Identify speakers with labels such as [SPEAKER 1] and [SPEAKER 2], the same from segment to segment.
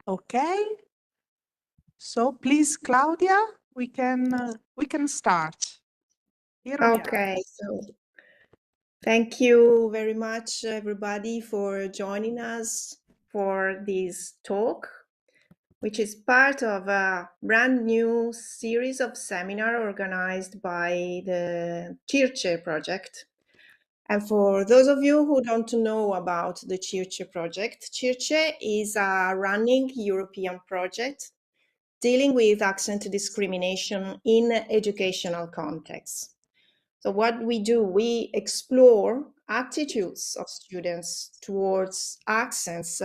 [SPEAKER 1] Okay. So please, Claudia, we can start. Here we are.
[SPEAKER 2] Okay, so thank you very much, everybody, for joining us for this talk, which is part of a brand new series of seminar organized by the CIRCE project. And for those of you who don't know about the CIRCE project, CIRCE is a running European project dealing with accent discrimination in educational contexts. So what we do, we explore attitudes of students towards accents,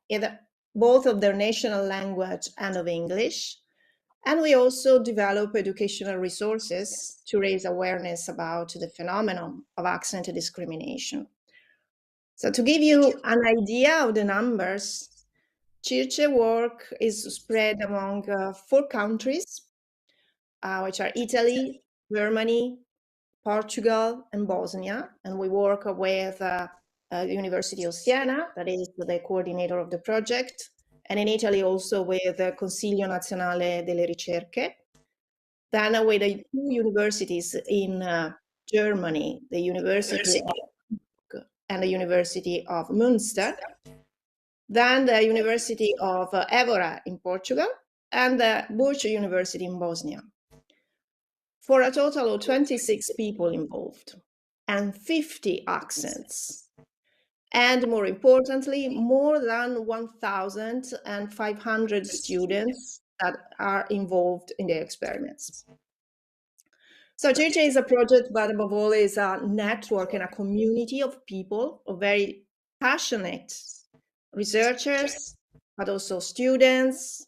[SPEAKER 2] either both of their national language and of English. And we also develop educational resources to raise awareness about the phenomenon of accent discrimination. So to give you an idea of the numbers, CIRCE work is spread among 4 countries, which are Italy, Germany, Portugal, and Bosnia. And we work with the University of Siena, that is the coordinator of the project, and in Italy also with the Consiglio Nazionale delle Ricerche. Then with the 2 universities in Germany, the University of and the University of Münster. Then the University of Évora in Portugal, and the Burch University in Bosnia, for a total of 26 people involved and 50 accents. And more importantly, more than 1,500 students that are involved in the experiments. So CIRCE is a project, but above all is a network and a community of people, of very passionate researchers, but also students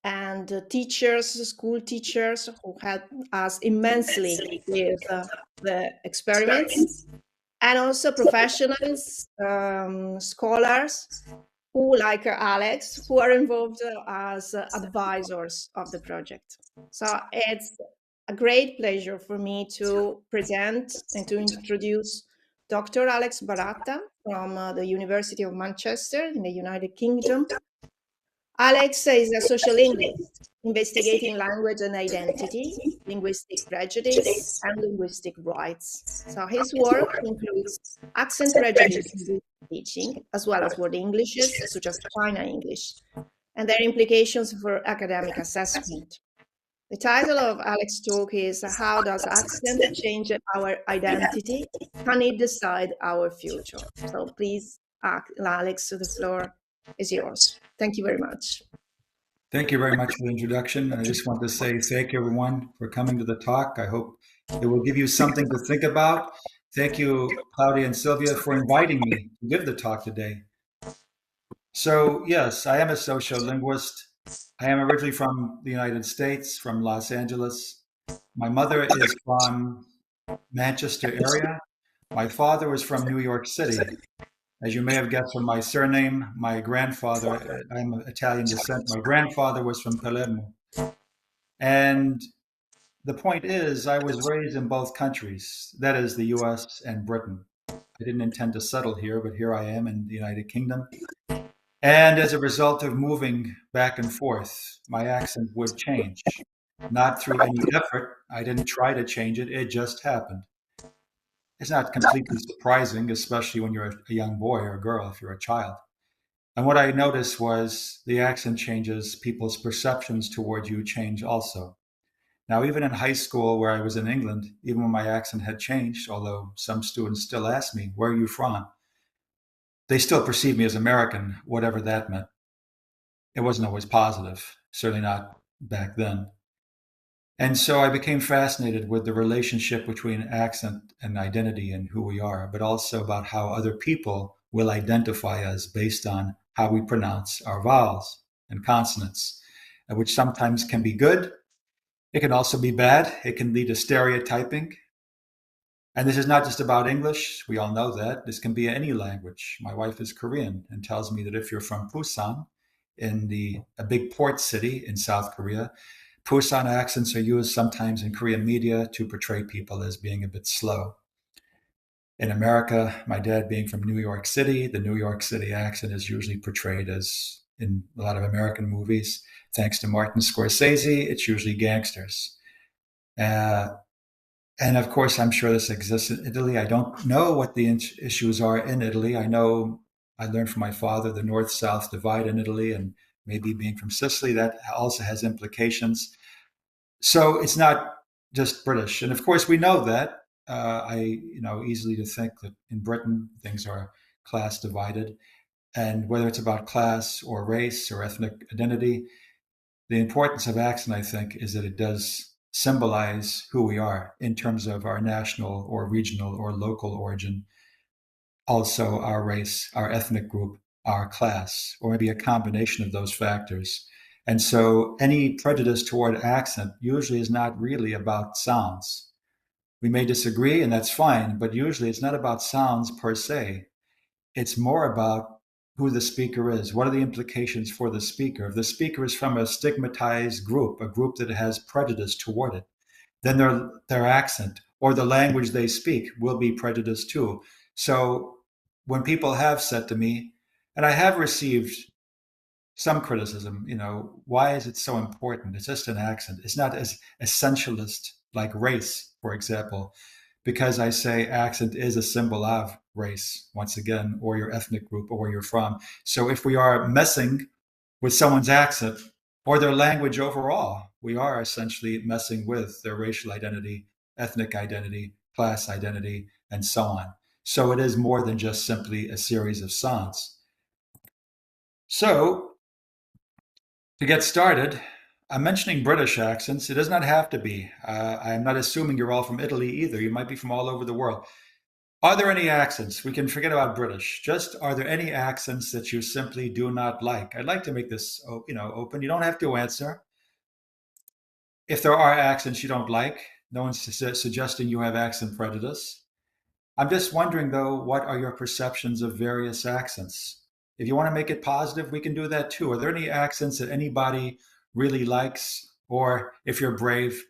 [SPEAKER 2] and teachers, school teachers, who helped us immensely with the experiments, and also professionals, scholars, who, like Alex, who are involved as advisors of the project. So it's a great pleasure for me to present and to introduce Dr. Alex Baratta from the University of Manchester in the United Kingdom. Alex is a social linguist investigating language and identity, linguistic prejudice, and linguistic rights. So his work includes accent prejudice in teaching, as well as word Englishes, such as China English, and their implications for academic assessment. The title of Alex's talk is How Does Accent Change Our Identity? Can it decide our future? So please, Alex, the floor is yours. Thank you very much.
[SPEAKER 3] Thank you very much for the introduction. I just want to say thank you, everyone, for coming to the talk. I hope it will give you something to think about. Thank you, Claudia and Sylvia, for inviting me to give the talk today. So, yes, I am a sociolinguist. I am originally from the United States, from Los Angeles. My mother is from Manchester area. My father was from New York City. As you may have guessed from my surname, my grandfather, I'm of Italian descent, my grandfather was from Palermo. And the point is, I was raised in both countries, that is the US and Britain. I didn't intend to settle here, but here I am in the United Kingdom. And as a result of moving back and forth, my accent would change. Not through any effort. I didn't try to change it. It just happened. It's not completely surprising, especially when you're a young boy or a girl, if you're a child. And what I noticed was the accent changes, people's perceptions toward you change also. Now, even in high school where I was in England, even when my accent had changed, although some students still ask me, where are you from? They still perceive me as American, whatever that meant. It wasn't always positive, certainly not back then. And so I became fascinated with the relationship between accent and identity and who we are, but also about how other people will identify us based on how we pronounce our vowels and consonants, which sometimes can be good. It can also be bad. It can lead to stereotyping. And this is not just about English. We all know that. This can be any language. My wife is Korean and tells me that if you're from Busan, a big port city in South Korea, Busan accents are used sometimes in Korean media to portray people as being a bit slow. In America, my dad being from New York City, the New York City accent is usually portrayed as in a lot of American movies. Thanks to Martin Scorsese, it's usually gangsters. And of course, I'm sure this exists in Italy. I don't know what the issues are in Italy. I know I learned from my father the North-South divide in Italy, and maybe being from Sicily, that also has implications. So it's not just British. And of course, we know that. Easily to think that in Britain, things are class divided. And whether it's about class or race or ethnic identity, the importance of accent, I think, is that it does symbolize who we are in terms of our national or regional or local origin, also our race, our ethnic group, our class, or maybe a combination of those factors. And so any prejudice toward accent usually is not really about sounds. We may disagree, and that's fine, but usually it's not about sounds per se. It's more about who the speaker is. What are the implications for the speaker? If the speaker is from a stigmatized group, a group that has prejudice toward it, then their accent or the language they speak will be prejudiced too. So when people have said to me, and I have received some criticism, why is it so important? It's just an accent. It's not as essentialist like race, for example, because I say accent is a symbol of race, once again, or your ethnic group or where you're from. So if we are messing with someone's accent or their language overall, we are essentially messing with their racial identity, ethnic identity, class identity, and so on. So it is more than just simply a series of sounds. So to get started, I'm mentioning British accents. It does not have to be. I'm not assuming you're all from Italy either. You might be from all over the world. Are there any accents? We can forget about British. Just are there any accents that you simply do not like? I'd like to make this, open. You don't have to answer. If there are accents you don't like, no one's suggesting you have accent prejudice. I'm just wondering, though, what are your perceptions of various accents? If you want to make it positive, we can do that too. Are there any accents that anybody really likes? Or if you're brave,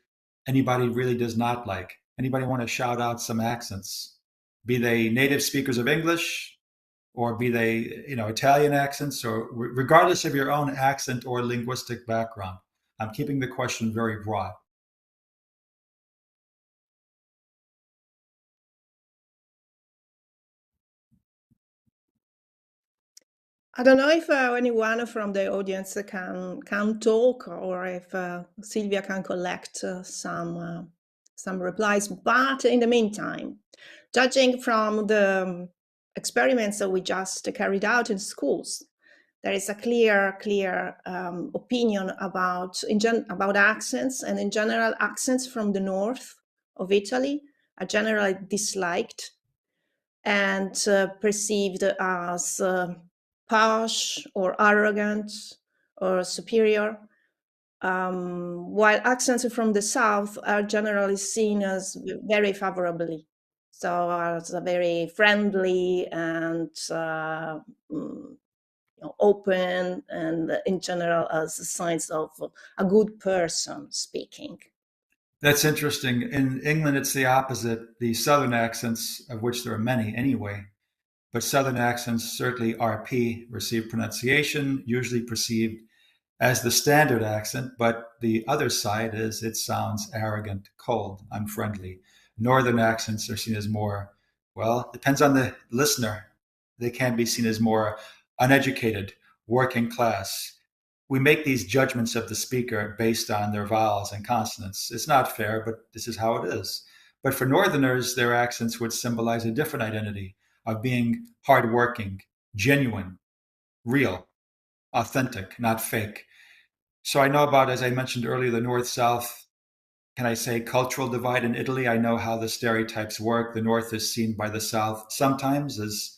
[SPEAKER 3] anybody really does not like? Anybody want to shout out some accents? Be they native speakers of English, or be they, Italian accents, or regardless of your own accent or linguistic background. I'm keeping the question very broad.
[SPEAKER 2] I don't know if anyone from the audience can talk, or if Sylvia can collect some replies. But in the meantime, judging from the experiments that we just carried out in schools, there is a clear opinion about accents, and in general, accents from the north of Italy are generally disliked and perceived as posh or arrogant or superior, while accents from the south are generally seen as very favorably, so as very friendly and open, and in general as signs of a good person speaking.
[SPEAKER 3] That's interesting. In England, it's the opposite. The Southern accents, of which there are many anyway, but Southern accents, certainly RP, received pronunciation, usually perceived as the standard accent, but the other side is it sounds arrogant, cold, unfriendly. Northern accents are seen as more, well, depends on the listener. They can be seen as more uneducated, working class. We make these judgments of the speaker based on their vowels and consonants. It's not fair, but this is how it is. But for Northerners, their accents would symbolize a different identity of being hardworking, genuine, real, authentic, not fake. So I know about, as I mentioned earlier, the North-South, can I say, cultural divide in Italy. I know how the stereotypes work. The North is seen by the South sometimes as,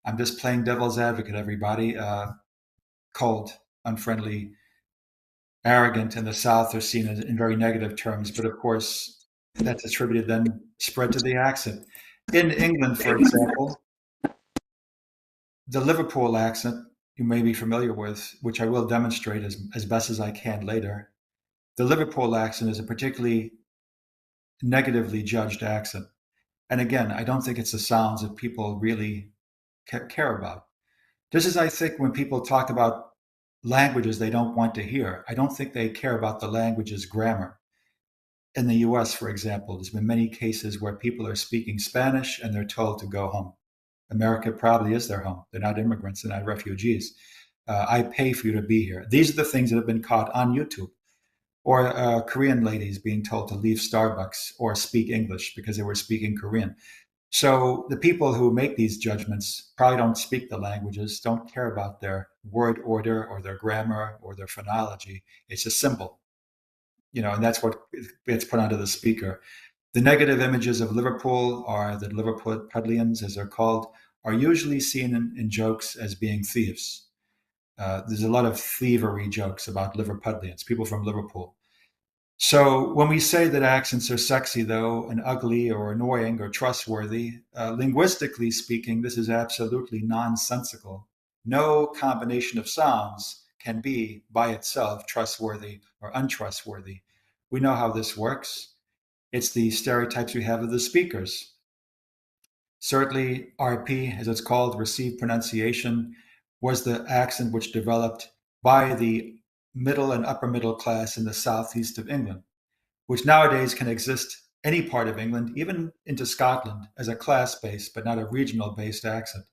[SPEAKER 3] I'm just playing devil's advocate, everybody, cold, unfriendly, arrogant, and the South are seen as in very negative terms. But of course, that's attributed then spread to the accent. In England, for example, the Liverpool accent you may be familiar with, which I will demonstrate as best as I can later. The Liverpool accent is a particularly negatively judged accent. And again, I don't think it's the sounds that people really care about. Just as I think when people talk about languages they don't want to hear, I don't think they care about the language's grammar. In the US, for example, there's been many cases where people are speaking Spanish and they're told to go home. America probably is their home. They're not immigrants, they're not refugees. I pay for you to be here. These are the things that have been caught on YouTube. Or Korean ladies being told to leave Starbucks or speak English because they were speaking Korean. So the people who make these judgments probably don't speak the languages, don't care about their word order or their grammar or their phonology. It's a symbol, and that's what gets put onto the speaker. The negative images of Liverpool, or the Liverpudlians, as they're called, are usually seen in jokes as being thieves. There's a lot of thievery jokes about Liverpudlians, people from Liverpool. So when we say that accents are sexy, though, and ugly or annoying or trustworthy, linguistically speaking, this is absolutely nonsensical. No combination of sounds can be by itself trustworthy or untrustworthy. We know how this works. It's the stereotypes we have of the speakers. Certainly, RP, as it's called, received pronunciation, was the accent which developed by the middle and upper middle class in the southeast of England, which nowadays can exist any part of England, even into Scotland, as a class-based but not a regional-based accent.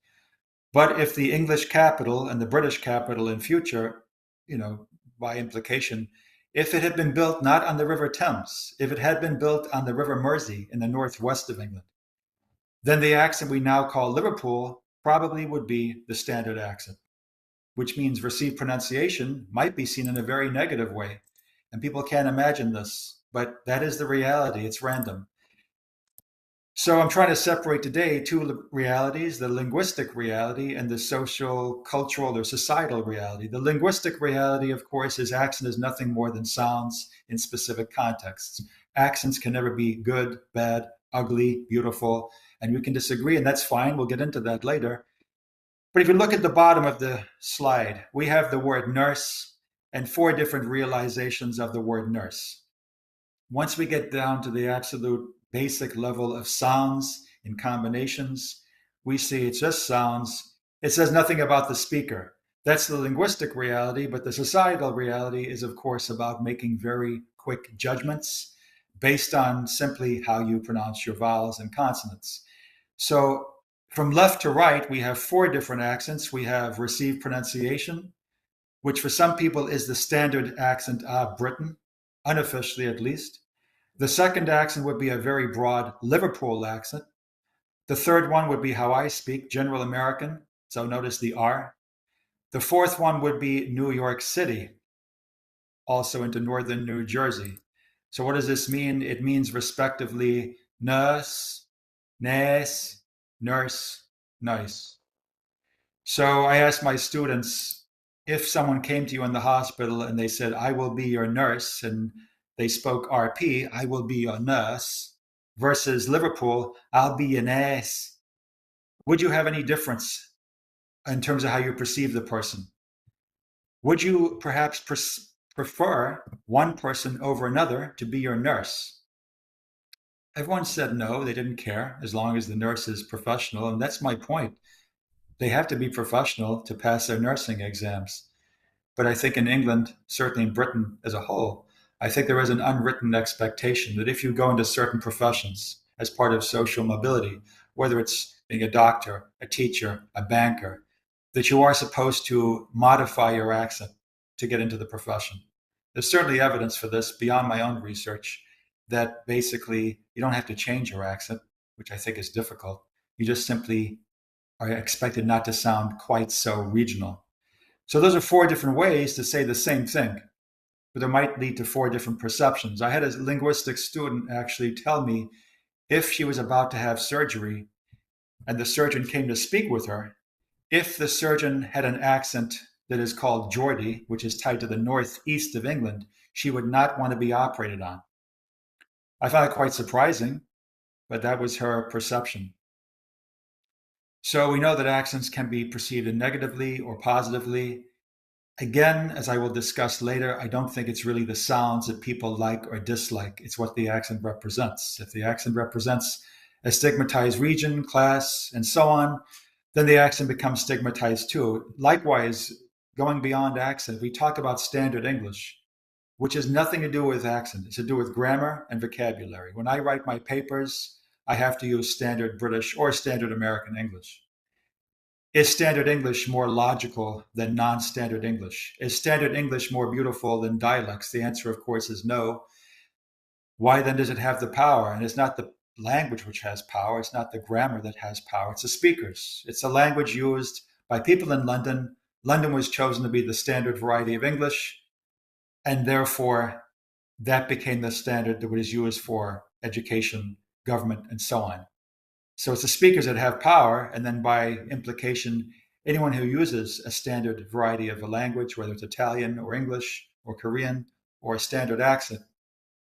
[SPEAKER 3] But if the English capital and the British capital in future, by implication, if it had been built not on the River Thames, if it had been built on the River Mersey in the northwest of England, then the accent we now call Liverpool probably would be the standard accent, which means received pronunciation might be seen in a very negative way. And people can't imagine this, but that is the reality. It's random. So I'm trying to separate today two realities, the linguistic reality and the social, cultural, or societal reality. The linguistic reality, of course, is accent is nothing more than sounds in specific contexts. Accents can never be good, bad, ugly, beautiful, and we can disagree, and that's fine. We'll get into that later. But if you look at the bottom of the slide, we have the word nurse and 4 different realizations of the word nurse. Once we get down to the absolute basic level of sounds and combinations, we see it's just sounds. It says nothing about the speaker. That's the linguistic reality, but the societal reality is, of course, about making very quick judgments based on simply how you pronounce your vowels and consonants. So from left to right, we have 4 different accents. We have received pronunciation, which for some people is the standard accent of Britain, unofficially at least. The second accent would be a very broad Liverpool accent. The third one would be how I speak, General American, so notice the R. The fourth one would be New York City, also into northern New Jersey. So what does this mean? It means respectively nurse, nurse, nurse, nice. So I asked my students, if someone came to you in the hospital and they said, I will be your nurse, and they spoke RP, I will be your nurse, versus Liverpool, I'll be your nurse, would you have any difference in terms of how you perceive the person? Would you perhaps prefer one person over another to be your nurse? Everyone said no, they didn't care, as long as the nurse is professional, and that's my point. They have to be professional to pass their nursing exams. But I think in England, certainly in Britain as a whole, I think there is an unwritten expectation that if you go into certain professions as part of social mobility, whether it's being a doctor, a teacher, a banker, that you are supposed to modify your accent to get into the profession. There's certainly evidence for this beyond my own research that basically you don't have to change your accent, which I think is difficult. You just simply are expected not to sound quite so regional. So those are 4 different ways to say the same thing, but it might lead to 4 different perceptions. I had a linguistics student actually tell me if she was about to have surgery and the surgeon came to speak with her, if the surgeon had an accent that is called Geordie, which is tied to the northeast of England, she would not want to be operated on. I found it quite surprising, but that was her perception. So we know that accents can be perceived negatively or positively. Again, as I will discuss later, I don't think it's really the sounds that people like or dislike. It's what the accent represents. If the accent represents a stigmatized region, class, and so on, then the accent becomes stigmatized too. Likewise, going beyond accent, we talk about standard English, which has nothing to do with accent. It's to do with grammar and vocabulary. When I write my papers, I have to use standard British or standard American English. Is standard English more logical than non-standard English? Is standard English more beautiful than dialects? The answer, of course, is no. Why then does it have the power? And it's not the language which has power. It's not the grammar that has power. It's the speakers. It's a language used by people in London. London was chosen to be the standard variety of English, and therefore that became the standard that was used for education, government, and so on. So it's the speakers that have power, and then by implication, anyone who uses a standard variety of a language, whether it's Italian or English or Korean or a standard accent,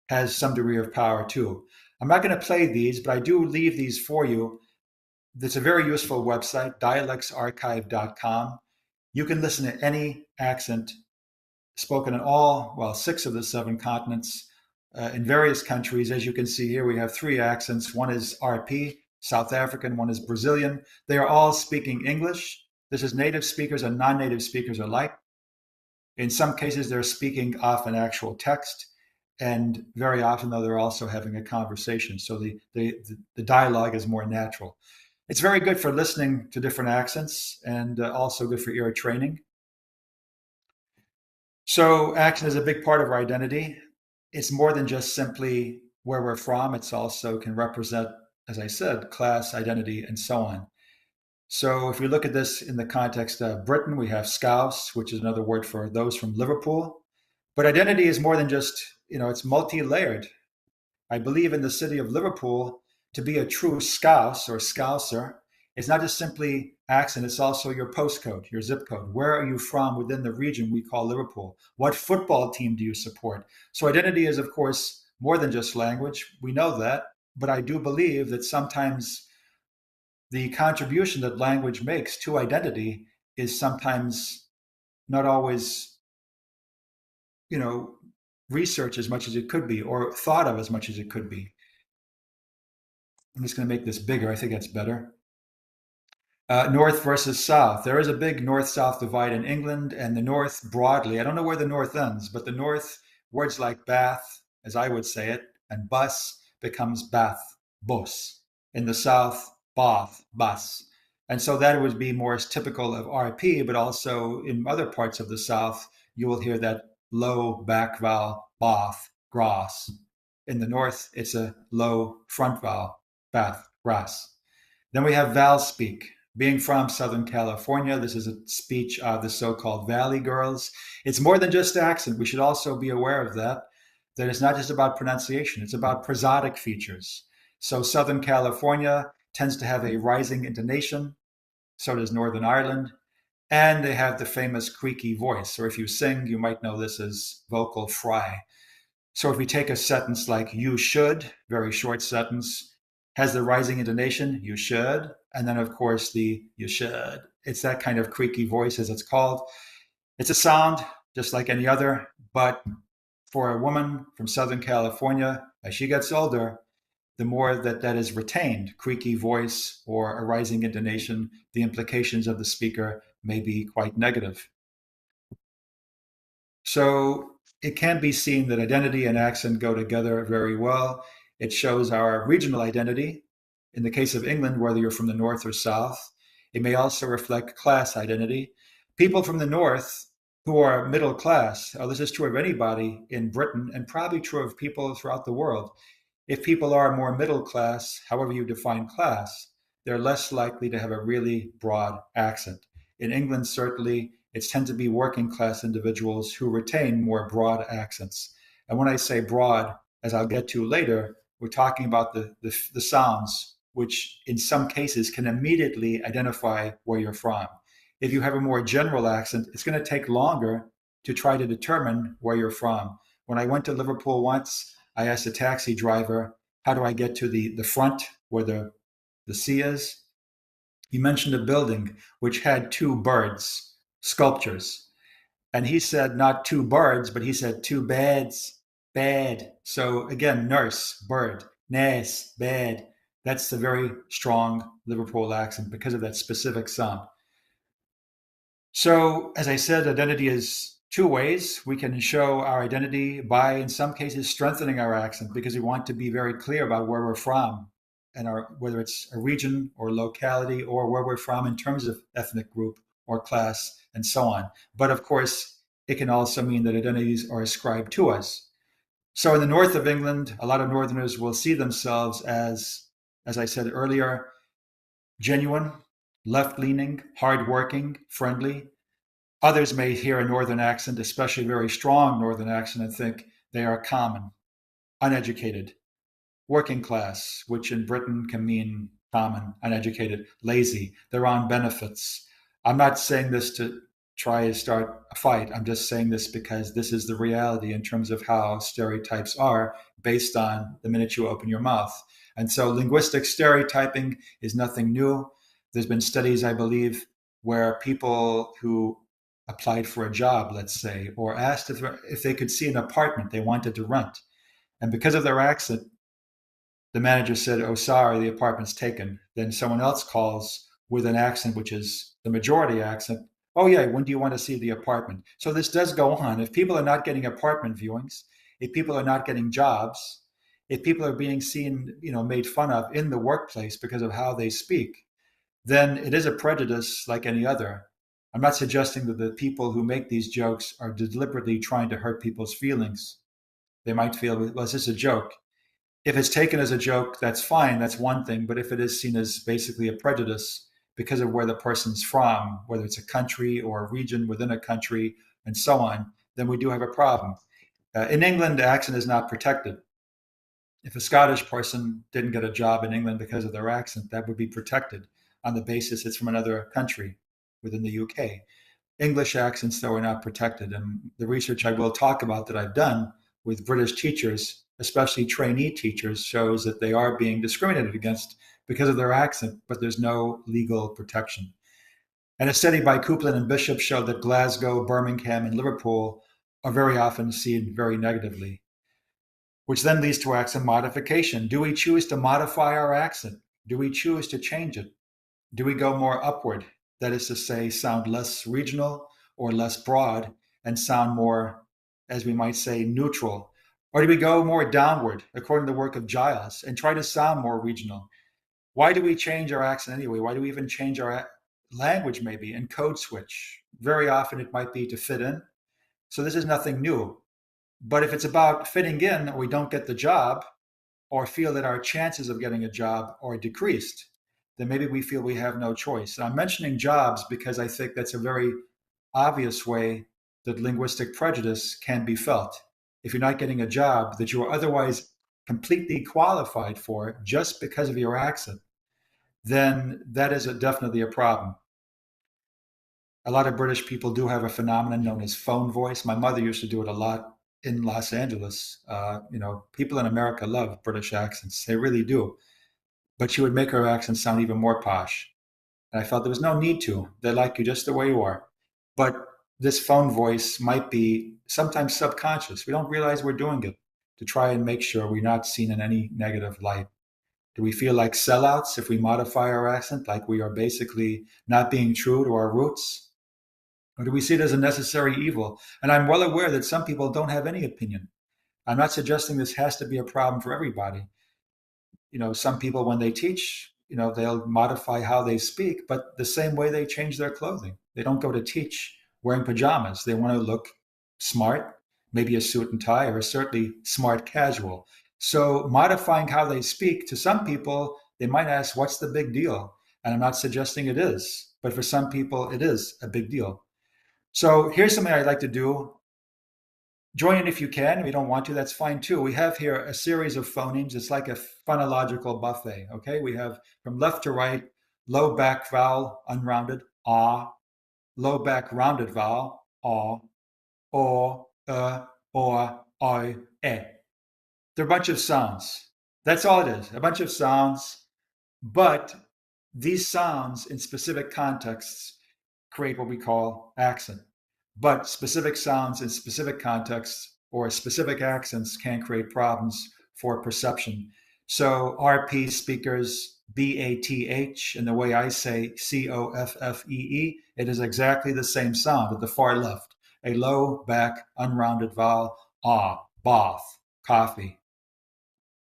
[SPEAKER 3] has some degree of power too. I'm not going to play these, but I do leave these for you. It's a very useful website, dialectsarchive.com. You can listen to any accent spoken in all, 6 of the 7 continents, in various countries. As you can see here, we have 3 accents. One is RP, South African, one is Brazilian. They are all speaking English. This is native speakers and non-native speakers alike. In some cases, they're speaking off an actual text, and very often, though, they're also having a conversation. So the dialogue is more natural. It's very good for listening to different accents, and also good for ear training. So accent is a big part of our identity. It's more than just simply where we're from. It's also can represent, as I said, class, identity, and so on. So if we look at this in the context of Britain, we have Scouse, which is another word for those from Liverpool. But identity is more than just, it's multi-layered. I believe in the city of Liverpool, to be a true Scouse or Scouser, it's not just simply accent, it's also your postcode, your zip code. Where are you from within the region we call Liverpool? What football team do you support? So identity is, of course, more than just language. We know that. But I do believe that sometimes the contribution that language makes to identity is sometimes not always, researched as much as it could be or thought of as much as it could be. I'm just going to make this bigger. I think that's better. North versus South. There is a big North-South divide in England, and the North broadly, I don't know where the North ends, but the North, words like bath, as I would say it, and bus becomes bath, bus. In the South, bath, bus. And so that would be more typical of RP, but also in other parts of the South, you will hear that low back vowel, bath, grass. In the North, it's a low front vowel, bath, grass. Then we have vowel speak. Being from Southern California, this is a speech of the so-called Valley Girls. It's more than just accent. We should also be aware of that it's not just about pronunciation. It's about prosodic features. So Southern California tends to have a rising intonation. So does Northern Ireland. And they have the famous creaky voice. Or if you sing, you might know this as vocal fry. So if we take a sentence like you should, very short sentence, has the rising intonation, you should. And then, of course, the you should. It's that kind of creaky voice, as it's called. It's a sound just like any other, but for a woman from Southern California, as she gets older, the more that is retained, creaky voice or a rising intonation, the implications of the speaker may be quite negative. So it can be seen that identity and accent go together very well. It shows our regional identity. In the case of England, whether you're from the north or south, it may also reflect class identity. People from the north who are middle class, this is true of anybody in Britain and probably true of people throughout the world. If people are more middle class, however you define class, they're less likely to have a really broad accent. In England, certainly, it tends to be working class individuals who retain more broad accents. And when I say broad, as I'll get to later, we're talking about the sounds, which in some cases can immediately identify where you're from. If you have a more general accent, it's going to take longer to try to determine where you're from. When I went to Liverpool once, I asked a taxi driver, how do I get to the front where the sea is? He mentioned a building which had 2 birds, sculptures. And he said not 2 birds, but he said 2 beds, bed. So again, nurse, bird, nurse, bed. That's a very strong Liverpool accent because of that specific sound. So, as I said, identity is two ways. We can show our identity by, in some cases, strengthening our accent because we want to be very clear about where we're from and whether it's a region or locality or where we're from in terms of ethnic group or class and so on. But of course, it can also mean that identities are ascribed to us. So in the north of England, a lot of Northerners will see themselves as I said earlier, genuine, left-leaning, hardworking, friendly. Others may hear a Northern accent, especially a very strong Northern accent, and think they are common, uneducated, working class, which in Britain can mean common, uneducated, lazy. They're on benefits. I'm not saying this to try to start a fight. I'm just saying this because this is the reality in terms of how stereotypes are based on the minute you open your mouth. And so linguistic stereotyping is nothing new. There's been studies, I believe, where people who applied for a job, let's say, or asked if they could see an apartment they wanted to rent. And because of their accent, the manager said, "Oh, sorry, the apartment's taken." Then someone else calls with an accent, which is the majority accent. "Oh, yeah, when do you want to see the apartment?" So this does go on. If people are not getting apartment viewings, if people are not getting jobs, if people are being seen, made fun of in the workplace because of how they speak, then it is a prejudice like any other. I'm not suggesting that the people who make these jokes are deliberately trying to hurt people's feelings. They might feel, well, is this a joke? If it's taken as a joke, that's fine, that's one thing. But if it is seen as basically a prejudice because of where the person's from, whether it's a country or a region within a country and so on, then we do have a problem. In England, accent is not protected. If a Scottish person didn't get a job in England because of their accent, that would be protected on the basis it's from another country within the UK. English accents, though, are not protected. And the research I will talk about that I've done with British teachers, especially trainee teachers, shows that they are being discriminated against because of their accent, but there's no legal protection. And a study by Coupland and Bishop showed that Glasgow, Birmingham, and Liverpool are very often seen very negatively, which then leads to accent modification. Do we choose to modify our accent? Do we choose to change it? Do we go more upward? That is to say, sound less regional or less broad and sound more, as we might say, neutral? Or do we go more downward, according to the work of Giles, and try to sound more regional? Why do we change our accent anyway? Why do we even change our language maybe and code switch? Very often it might be to fit in. So this is nothing new. But if it's about fitting in or we don't get the job or feel that our chances of getting a job are decreased, then maybe we feel we have no choice. And I'm mentioning jobs because I think that's a very obvious way that linguistic prejudice can be felt. If you're not getting a job that you are otherwise completely qualified for just because of your accent, then that is definitely a problem. A lot of British people do have a phenomenon known as phone voice. My mother used to do it a lot in Los Angeles. People in America love British accents. They really do. But she would make her accent sound even more posh. And I felt there was no need to. They like you just the way you are. But this phone voice might be sometimes subconscious. We don't realize we're doing it to try and make sure we're not seen in any negative light. Do we feel like sellouts if we modify our accent, like we are basically not being true to our roots? Or do we see it as a necessary evil? And I'm well aware that some people don't have any opinion. I'm not suggesting this has to be a problem for everybody. Some people, when they teach, they'll modify how they speak, but the same way they change their clothing. They don't go to teach wearing pajamas. They want to look smart, maybe a suit and tie, or certainly smart casual. So modifying how they speak, to some people, they might ask, what's the big deal? And I'm not suggesting it is, but for some people, it is a big deal. So here's something I'd like to do. Join in if you can. If you don't want to, that's fine too. We have here a series of phonemes. It's like a phonological buffet, okay? We have from left to right, low back vowel, unrounded, ah, low back rounded vowel, ah, or, I, eh. They're a bunch of sounds. That's all it is, a bunch of sounds. But these sounds in specific contexts create what we call accent. But specific sounds in specific contexts or specific accents can create problems for perception. So RP speakers, BATH, and the way I say COFFEE, it is exactly the same sound at the far left. A low back unrounded vowel, bath, coffee.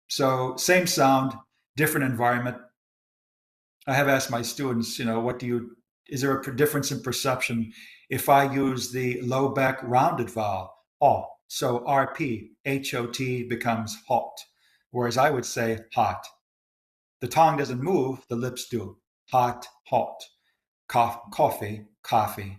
[SPEAKER 3] So same sound, different environment. I have asked my students, is there a difference in perception if I use the low back rounded vowel, so RP, HOT becomes hot, whereas I would say hot. The tongue doesn't move, the lips do. Hot, hot. Coffee, coffee.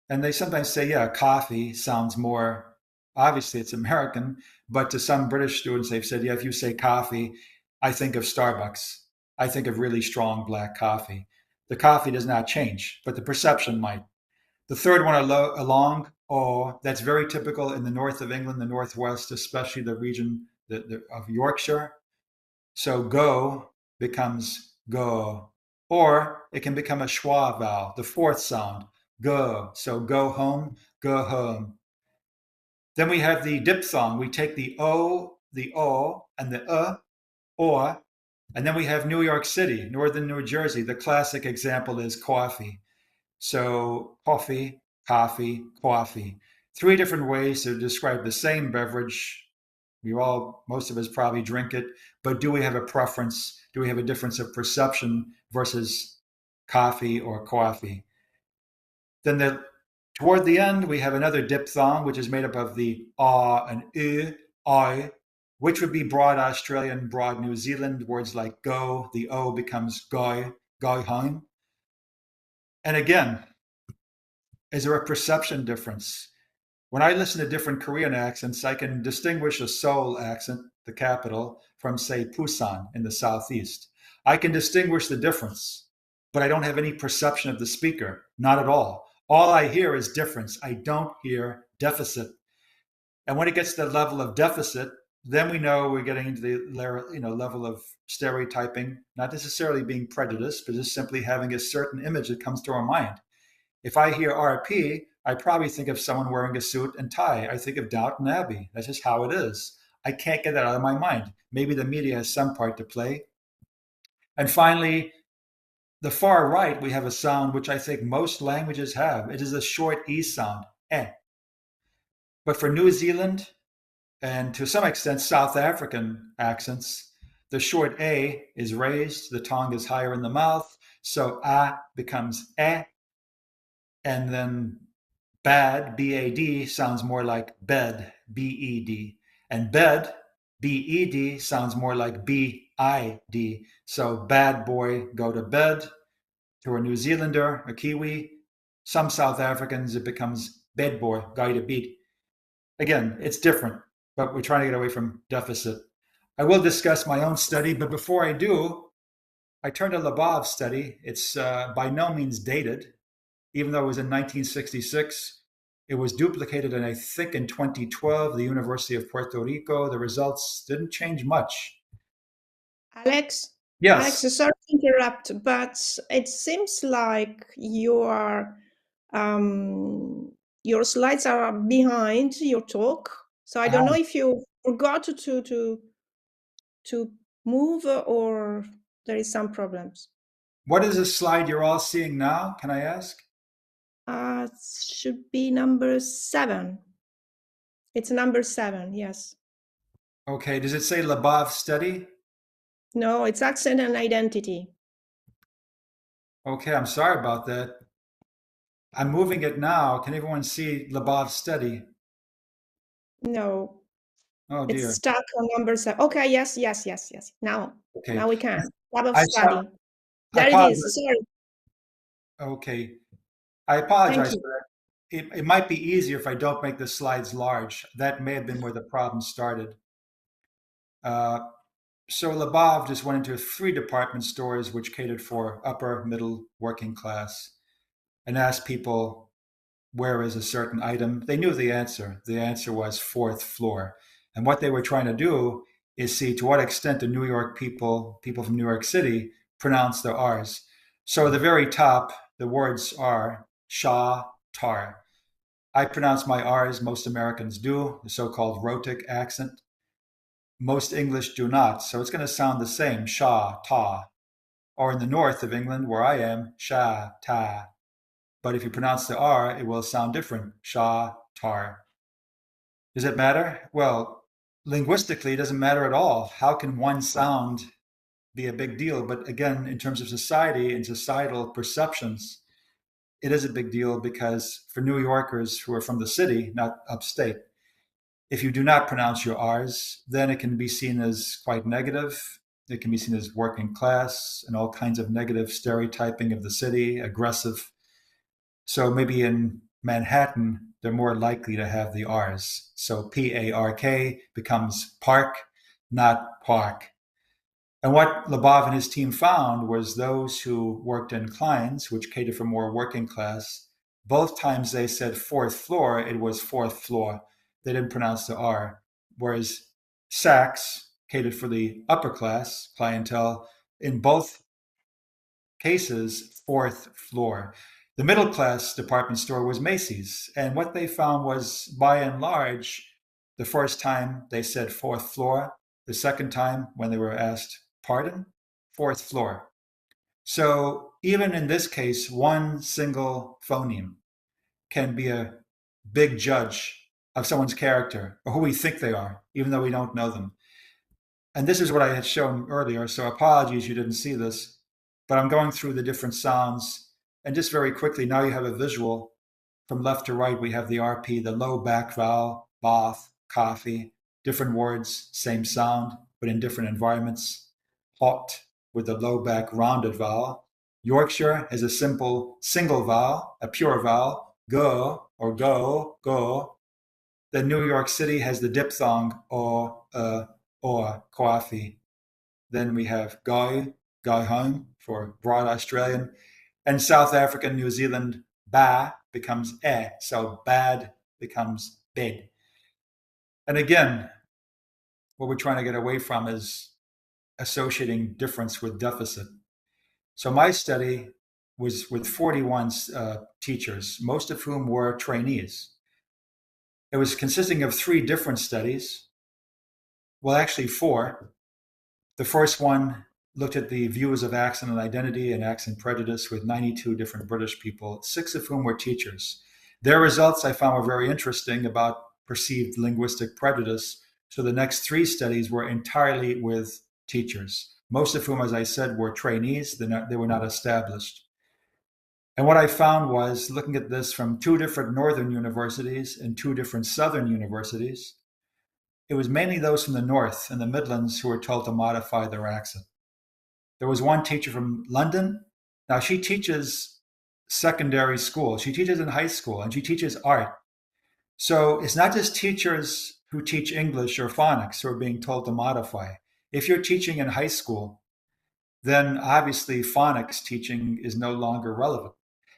[SPEAKER 3] And they sometimes say, yeah, coffee sounds more, obviously it's American, but to some British students, they've said, yeah, if you say coffee, I think of Starbucks. I think of really strong black coffee. The coffee does not change, but the perception might. The third one, along, that's very typical in the north of England, the northwest, especially the region of Yorkshire. So go becomes go, or it can become a schwa vowel, the fourth sound, go. So go home, go home. Then we have the diphthong. We take the O, and the or, and then we have New York City, northern New Jersey. The classic example is coffee. So coffee, coffee, coffee. Three different ways to describe the same beverage. Most of us probably drink it, but do we have a preference? Do we have a difference of perception versus coffee or coffee? Then toward the end, we have another diphthong, which is made up of the and I, which would be broad Australian, broad New Zealand. Words like go, the O becomes goi, goi home. And again, is there a perception difference? When I listen to different Korean accents, I can distinguish a Seoul accent, the capital, from, say, Busan in the southeast. I can distinguish the difference, but I don't have any perception of the speaker, not at all. All I hear is difference. I don't hear deficit. And when it gets to the level of deficit, then we know we're getting into the level of stereotyping, not necessarily being prejudiced, but just simply having a certain image that comes to our mind. If I hear RP, I probably think of someone wearing a suit and tie. I think of Downton Abbey. That's just how it is. I can't get that out of my mind. Maybe the media has some part to play. And finally, the far right, we have a sound which I think most languages have. It is a short E sound, eh. But for New Zealand and to some extent South African accents, the short A is raised, the tongue is higher in the mouth, so A becomes eh. And then bad, B-A-D, sounds more like bed, B-E-D. And bed, B-E-D, sounds more like B-I-D. So bad boy, go to bed. To a New Zealander, a Kiwi, some South Africans, it becomes bed boy, go to bed. Again, it's different, but we're trying to get away from deficit. I will discuss my own study, but before I do, I turned to Labov's study. It's by no means dated, even though it was in 1966. It was duplicated, and I think in 2012, the University of Puerto Rico. The results didn't change much.
[SPEAKER 2] Alex?
[SPEAKER 3] Yes.
[SPEAKER 2] Alex, sorry to interrupt, but it seems like your slides are behind your talk. So I don't know if you forgot to move or there is some problems.
[SPEAKER 3] What is the slide you're all seeing now? Can I ask?
[SPEAKER 2] It should be number 7. It's number 7, yes.
[SPEAKER 3] Okay, does it say Labov study?
[SPEAKER 2] No, it's accent and identity.
[SPEAKER 3] Okay, I'm sorry about that. I'm moving it now. Can everyone see Labov study?
[SPEAKER 2] No.
[SPEAKER 3] Oh dear.
[SPEAKER 2] It's stuck on number 7. Okay, yes. Now we can. Labov study. There it is. Sorry.
[SPEAKER 3] Okay. I apologize for that. It might be easier if I don't make the slides large. That may have been where the problem started. So Labov just went into 3 department stores which catered for upper, middle, working class and asked people, where is a certain item? They knew the answer. The answer was 4th floor. And what they were trying to do is see to what extent the New York people from New York City, pronounce their R's. So at the very top, the words are Shah, Tar. I pronounce my R's, most Americans do, the so-called rhotic accent. most English do not. So it's going to sound the same, sha, ta. Or in the north of England, where I am, sha, ta. But if you pronounce the R, it will sound different, sha, tar. Does it matter? Well, linguistically, it doesn't matter at all. How can one sound be a big deal? But again, in terms of society and societal perceptions, it is a big deal because for New Yorkers who are from the city, not upstate, if you do not pronounce your R's, then it can be seen as quite negative. It can be seen as working class and all kinds of negative stereotyping of the city, aggressive. So maybe in Manhattan, they're more likely to have the R's. So P-A-R-K becomes park, not park. And what Labov and his team found was those who worked in Klein's, which catered for more working class, both times they said fourth floor, it was fourth floor. They didn't pronounce the R. Whereas Saks catered for the upper class clientele, in both cases, fourth floor. The middle class department store was Macy's. And what they found was, by and large, the first time they said fourth floor, the second time when they were asked, pardon, fourth floor. So even in this case, one single phoneme can be a big judge of someone's character or who we think they are, even though we don't know them. And this is what I had shown earlier, so apologies you didn't see this, but I'm going through the different sounds. And just very quickly, now you have a visual. From left to right, we have the RP, the low back vowel, bath, coffee, different words, same sound, but in different environments. Hot with the low back rounded vowel. Yorkshire has a simple single vowel, a pure vowel, go or go, go. Then New York City has the diphthong or, coffee. Then we have guy home for broad Australian. And South Africa, New Zealand, ba becomes e, so bad becomes bed. And again, what we're trying to get away from is associating difference with deficit. So my study was with 41 teachers, most of whom were trainees. It was consisting of 3 different studies. Well, actually 4. The first one looked at the views of accent and identity and accent prejudice with 92 different British people, 6 of whom were teachers. Their results I found were very interesting about perceived linguistic prejudice. So the next 3 studies were entirely with teachers, most of whom, as I said, were trainees. They were not established. And what I found was, looking at this from 2 different northern universities and 2 different southern universities, it was mainly those from the north and the Midlands who were told to modify their accent. There was one teacher from London. Now she teaches secondary school. She teaches in high school and she teaches art. So it's not just teachers who teach English or phonics who are being told to modify. If you're teaching in high school, then obviously phonics teaching is no longer relevant.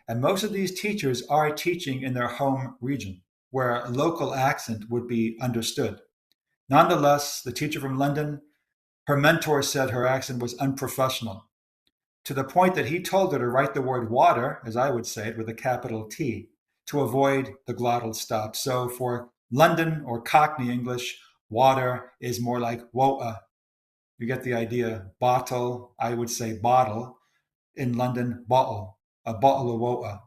[SPEAKER 3] And most of these teachers are teaching in their home region where a local accent would be understood. Nonetheless, the teacher from London, her mentor said her accent was unprofessional, to the point that he told her to write the word water, as I would say it, with a capital T, to avoid the glottal stop. So for London or Cockney English, water is more like woa. You get the idea. Bottle, I would say bottle. In London, bottle, a bottle of woa.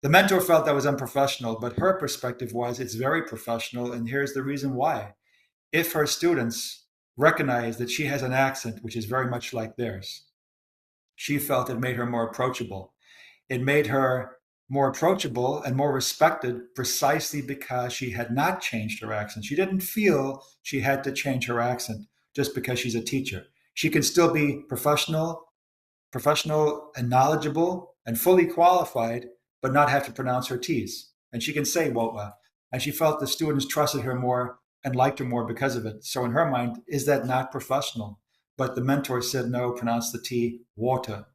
[SPEAKER 3] The mentor felt that was unprofessional, but her perspective was it's very professional, and here's the reason why. If her students recognize that she has an accent which is very much like theirs, she felt it made her more approachable. It made her more approachable and more respected precisely because she had not changed her accent. She didn't feel she had to change her accent just because she's a teacher. She can still be professional and knowledgeable and fully qualified, but not have to pronounce her T's. And she can say woa. And she felt the students trusted her more and liked her more because of it. So in her mind, is that not professional? But the mentor said, no, pronounce the T, water.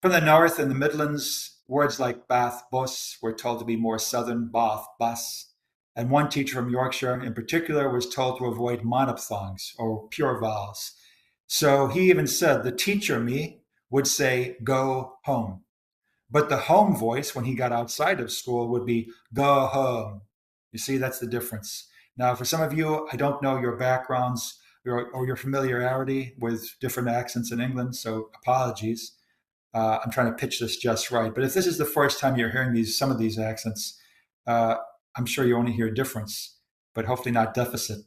[SPEAKER 3] From the north and the Midlands, words like bath, bus were told to be more southern, bath, bus. And one teacher from Yorkshire in particular was told to avoid monophthongs or pure vowels. So he even said the teacher, me, would say, go home. But the home voice, when he got outside of school, would be go home. You see, that's the difference. Now, for some of you, I don't know your backgrounds. or your familiarity with different accents in England. So apologies. I'm trying to pitch this just right. But if this is the first time you're hearing some of these accents, I'm sure you only hear difference, but hopefully not deficit.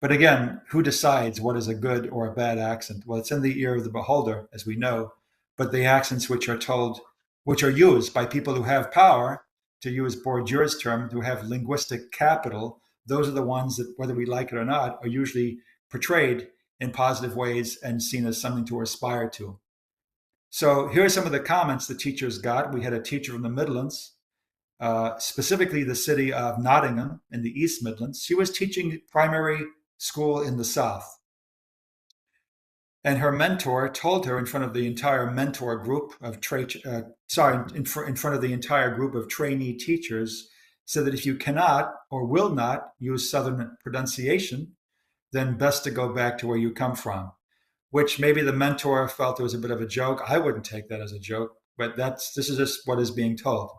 [SPEAKER 3] But again, who decides what is a good or a bad accent? Well, it's in the ear of the beholder, as we know. But the accents which are used by people who have power, to use Bourdieu's term, who have linguistic capital, those are the ones that, whether we like it or not, are usually portrayed in positive ways and seen as something to aspire to. So here are some of the comments the teachers got. We had a teacher from the Midlands, specifically the city of Nottingham in the East Midlands. She was teaching primary school in the South. And her mentor told her in front of the entire mentor group of in front of the entire group of trainee teachers, said that if you cannot or will not use Southern pronunciation, then best to go back to where you come from. Which maybe the mentor felt it was a bit of a joke. I wouldn't take that as a joke, but this is just what is being told.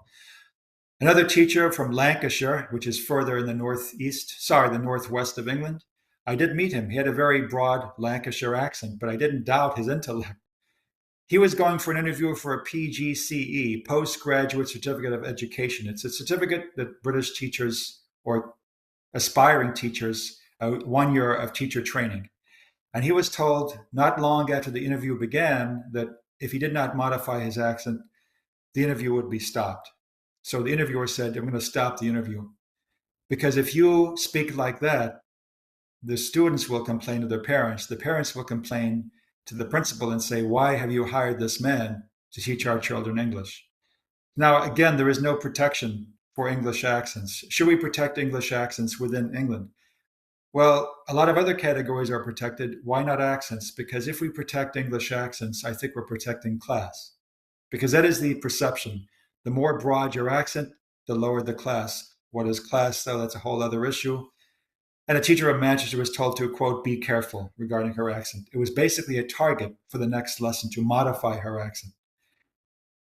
[SPEAKER 3] Another teacher from Lancashire, which is further in the northwest of England, I did meet him. He had a very broad Lancashire accent, but I didn't doubt his intellect. He was going for an interview for a PGCE, Postgraduate Certificate of Education. It's a certificate that British teachers or aspiring teachers, 1 year of teacher training. And he was told not long after the interview began that if he did not modify his accent, the interview would be stopped. So the interviewer said, I'm going to stop the interview. Because if you speak like that, the students will complain to their parents. The parents will complain to the principal and say, why have you hired this man to teach our children English? Now, again, there is no protection for English accents. Should we protect English accents within England? Well, a lot of other categories are protected. Why not accents? Because if we protect English accents, I think we're protecting class. Because that is the perception. The more broad your accent, the lower the class. What is class, though? That's a whole other issue. And a teacher of Manchester was told to, quote, be careful regarding her accent. It was basically a target for the next lesson to modify her accent.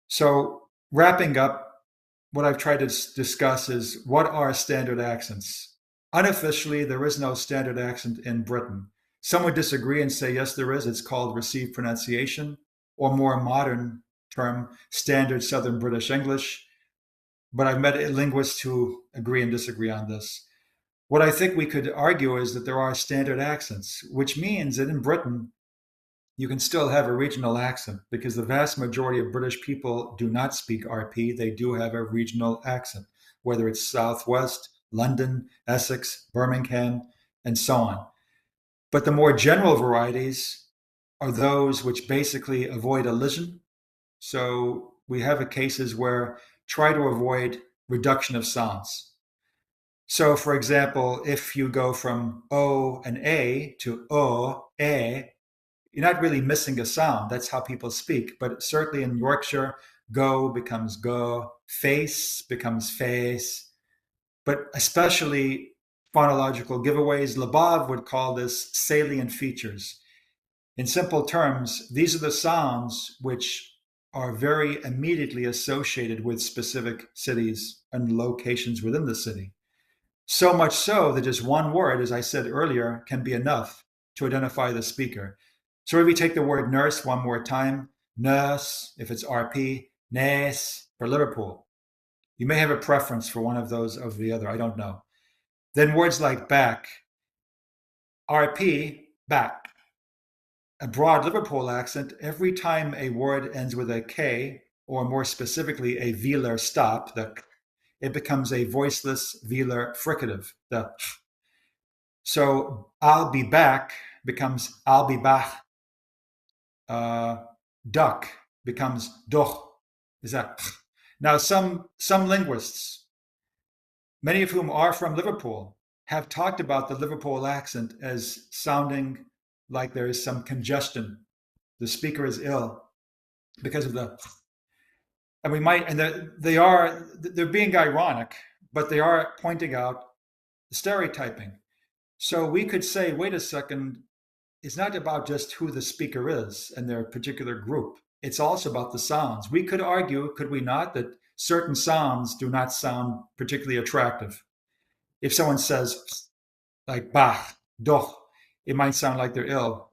[SPEAKER 3] So wrapping up, what I've tried to discuss is what are standard accents? Unofficially, there is no standard accent in Britain. Some would disagree and say, yes, there is. It's called received pronunciation, or more modern term, standard Southern British English. But I've met linguists who agree and disagree on this. What I think we could argue is that there are standard accents, which means that in Britain, you can still have a regional accent because the vast majority of British people do not speak RP. They do have a regional accent, whether it's Southwest, London, Essex, Birmingham, and so on. But the more general varieties are those which basically avoid elision. So we have cases where try to avoid reduction of sounds. So, for example, if you go from O and A to O, A, you're not really missing a sound. That's how people speak. But certainly in Yorkshire, go becomes go, face becomes face. But especially phonological giveaways, Labov would call this salient features. In simple terms, these are the sounds which are very immediately associated with specific cities and locations within the city. So much so that just one word, as I said earlier, can be enough to identify the speaker. So if we take the word nurse one more time, nurse, if it's RP, nurse for Liverpool. You may have a preference for one of those over the other, I don't know. Then words like back, RP, back. A broad Liverpool accent, every time a word ends with a K, or more specifically a velar stop, it becomes a voiceless velar fricative. So I'll be back becomes I'll be back. Duck becomes doch. Is that? Now some linguists, many of whom are from Liverpool, have talked about the Liverpool accent as sounding like there is some congestion. The speaker is ill because of the. And we might, and they're being ironic, but they are pointing out the stereotyping. So we could say, wait a second, it's not about just who the speaker is and their particular group. It's also about the sounds. We could argue, could we not, that certain sounds do not sound particularly attractive. If someone says, like bah, doch, it might sound like they're ill,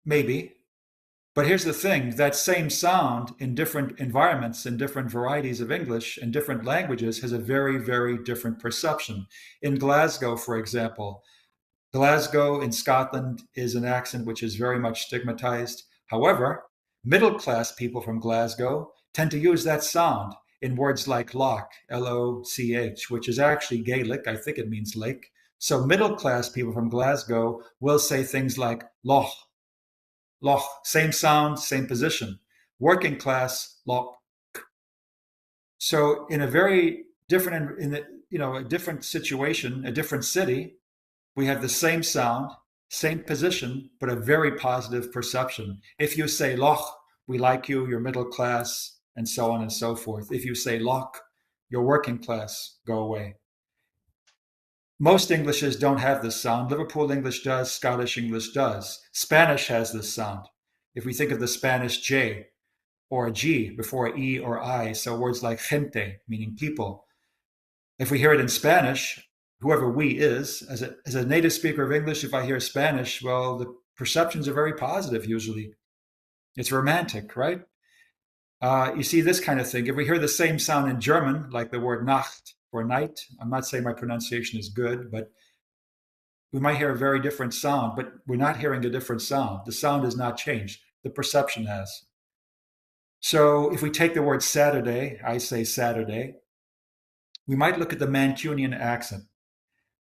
[SPEAKER 3] maybe. But here's the thing, that same sound in different environments and different varieties of English and different languages has a very, very different perception. In Glasgow, for example, Glasgow in Scotland is an accent which is very much stigmatized. However, middle-class people from Glasgow tend to use that sound in words like loch, L-O-C-H, which is actually Gaelic. I think it means lake. So middle-class people from Glasgow will say things like loch, loch, same sound, same position. Working class, loch. So in a very different, a different situation, a different city, we have the same sound, same position, but a very positive perception. If you say loch, we like you, you're middle class, and so on and so forth. If you say loch, you're working class, go away. Most Englishes don't have this sound. Liverpool English does, Scottish English does. Spanish has this sound. If we think of the Spanish J or a G before E or I, so words like gente, meaning people. If we hear it in Spanish, whoever we is, as a native speaker of English, if I hear Spanish, well, the perceptions are very positive usually. It's romantic, right? You see this kind of thing. If we hear the same sound in German, like the word Nacht or night, I'm not saying my pronunciation is good, but we might hear a very different sound, but we're not hearing a different sound. The sound has not changed. The perception has. So if we take the word Saturday, I say Saturday, we might look at the Mancunian accent.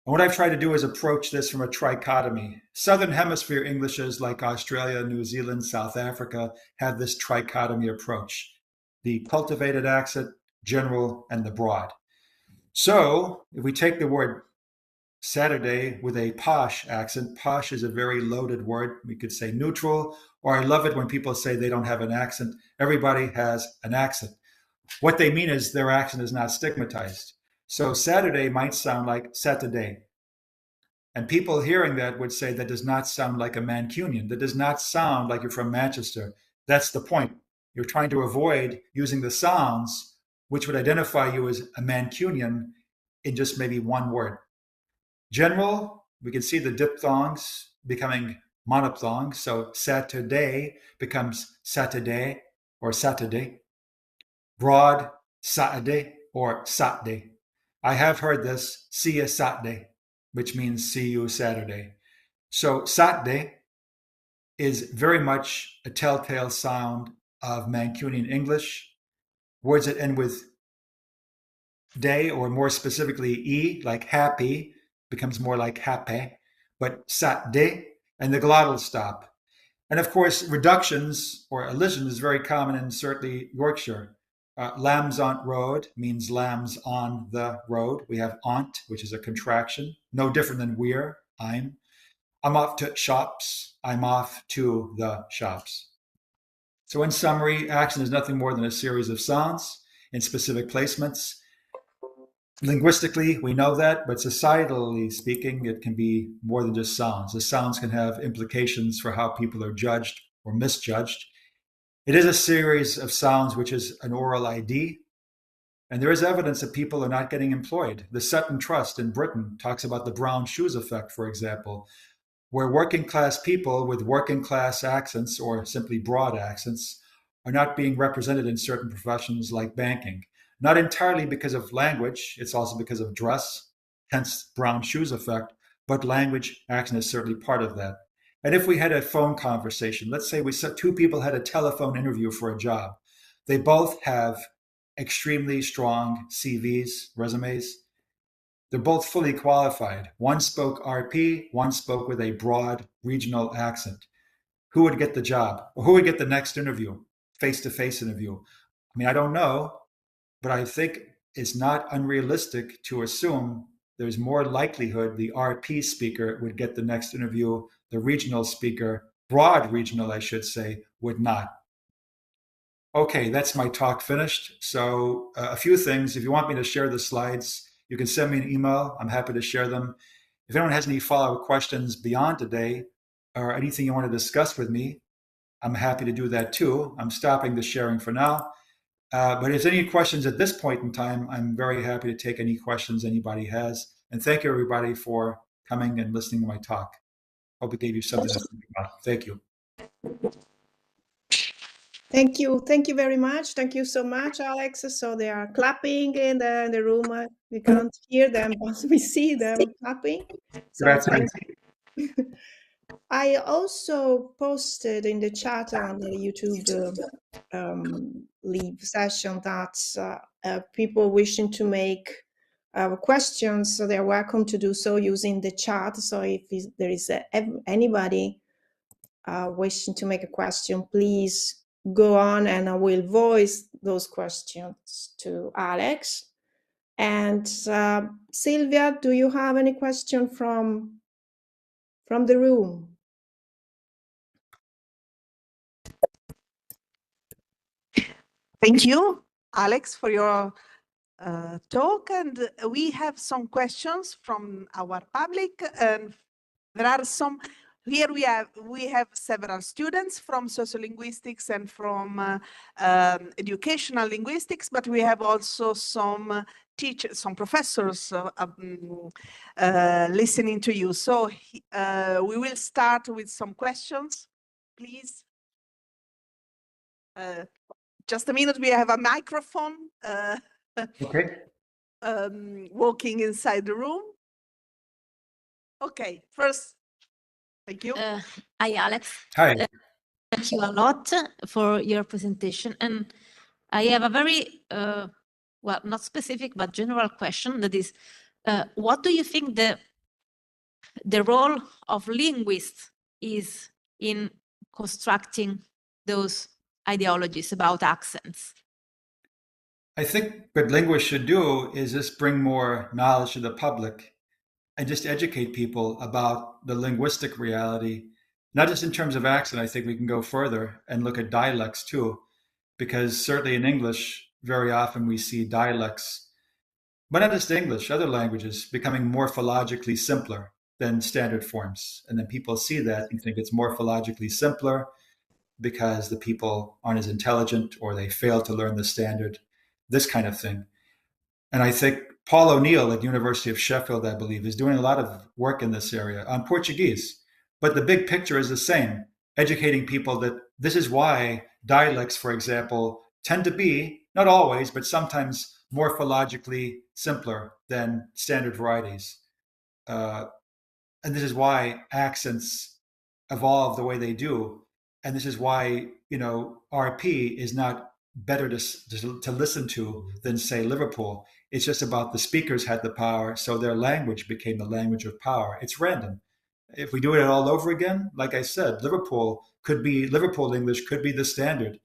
[SPEAKER 3] And what I've tried to do is approach this from a trichotomy. Southern Hemisphere Englishes like Australia, New Zealand, South Africa have this trichotomy approach. The cultivated accent, general, and the broad. So if we take the word Saturday with a posh accent, posh is a very loaded word. We could say neutral, or I love it when people say they don't have an accent. Everybody has an accent. What they mean is their accent is not stigmatized. So Saturday might sound like Saturday. And people hearing that would say that does not sound like a Mancunian. That does not sound like you're from Manchester. That's the point. You're trying to avoid using the sounds which would identify you as a Mancunian in just maybe one word. General, we can see the diphthongs becoming monophthongs. So Saturday becomes Saturday or Saturday. Broad, Saturday or Saturday. I have heard this, see you Saturday, which means see you Saturday. So Saturday is very much a telltale sound of Mancunian English. Words that end with day, or more specifically E, like happy, becomes more like happy, but Saturday, and the glottal stop. And of course, reductions or elision is very common in certainly Yorkshire. Lambs on road means lambs on the road. We have aunt, which is a contraction, no different than we're, I'm. I'm off to shops. I'm off to the shops. So in summary, accent is nothing more than a series of sounds in specific placements. Linguistically, we know that, but societally speaking, it can be more than just sounds. The sounds can have implications for how people are judged or misjudged. It is a series of sounds which is an oral ID, and there is evidence that people are not getting employed. The Sutton Trust in Britain talks about the brown shoes effect, for example, where working class people with working class accents or simply broad accents are not being represented in certain professions like banking. Not entirely because of language, it's also because of dress, hence brown shoes effect, but language accent is certainly part of that. And if we had a phone conversation, let's say two people had a telephone interview for a job. They both have extremely strong CVs, resumes. They're both fully qualified. One spoke RP, one spoke with a broad regional accent. Who would get the job? Or who would get the next interview, face-to-face interview? I mean, I don't know, but I think it's not unrealistic to assume there's more likelihood the RP speaker would get the next interview, the regional speaker, broad regional, I should say, would not. Okay, that's my talk finished. So a few things. If you want me to share the slides, you can send me an email. I'm happy to share them. If anyone has any follow-up questions beyond today or anything you want to discuss with me, I'm happy to do that too. I'm stopping the sharing for now. But if there's any questions at this point in time, I'm very happy to take any questions anybody has. And thank you, everybody, for coming and listening to my talk. Hope it gave you something to think about. Thank you.
[SPEAKER 2] Thank you. Thank you very much. Thank you so much, Alex. So they are clapping in the room. We can't hear them, but we see them clapping. So
[SPEAKER 3] Grazie.
[SPEAKER 2] I also posted in the chat on the YouTube live session that people wishing to make questions, so they're welcome to do so using the chat. So if there is anybody wishing to make a question, please go on and I will voice those questions to Alex. And Sylvia, do you have any question from the room?
[SPEAKER 1] Thank you, Alex, for your talk. And we have some questions from our public. And there are some. Here we have several students from sociolinguistics and from educational linguistics, but we have also some teachers, some professors listening to you. So we will start with some questions, please. Just a minute, we have a microphone
[SPEAKER 3] Okay.
[SPEAKER 1] walking inside the room. Okay, first, thank you.
[SPEAKER 4] Hi, Alex.
[SPEAKER 3] Hi.
[SPEAKER 4] Thank you a lot for your presentation. And I have a very, well, not specific, but general question that is, what do you think the role of linguists is in constructing those ideologies about accents?
[SPEAKER 3] I think what linguists should do is just bring more knowledge to the public and just educate people about the linguistic reality, not just in terms of accent. I think we can go further and look at dialects too, because certainly in English, very often we see dialects, but not just English, other languages becoming morphologically simpler than standard forms. And then people see that and think it's morphologically simpler because the people aren't as intelligent or they fail to learn the standard, this kind of thing. And I think Paul O'Neill at the University of Sheffield, I believe, is doing a lot of work in this area on Portuguese. But the big picture is the same, educating people that this is why dialects, for example, tend to be, not always, but sometimes morphologically simpler than standard varieties. And this is why accents evolve the way they do. And this is why, RP is not better to listen to than, say, Liverpool. It's just about the speakers had the power, so their language became the language of power. It's random. If we do it all over again, like I said, Liverpool English could be the standard.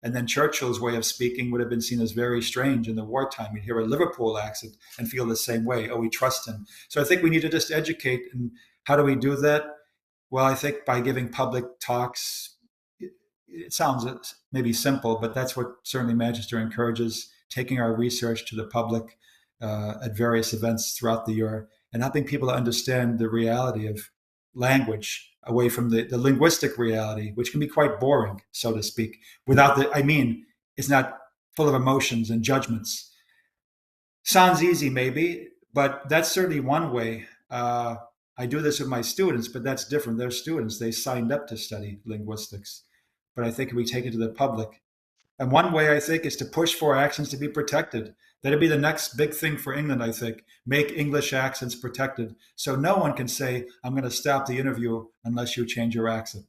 [SPEAKER 3] And then Churchill's way of speaking would have been seen as very strange in the wartime. We'd hear a Liverpool accent and feel the same way. Oh, we trust him. So I think we need to just educate. And how do we do that? Well, I think by giving public talks. It sounds maybe simple, but that's what certainly Magister encourages, taking our research to the public at various events throughout the year and helping people to understand the reality of language away from the linguistic reality, which can be quite boring, so to speak, it's not full of emotions and judgments. Sounds easy, maybe, but that's certainly one way. I do this with my students, but that's different. They're students. They signed up to study linguistics. But I think if we take it to the public, and one way I think is to push for accents to be protected. That'd be the next big thing for England, I think. Make English accents protected. So no one can say, I'm going to stop the interview unless you change your accent.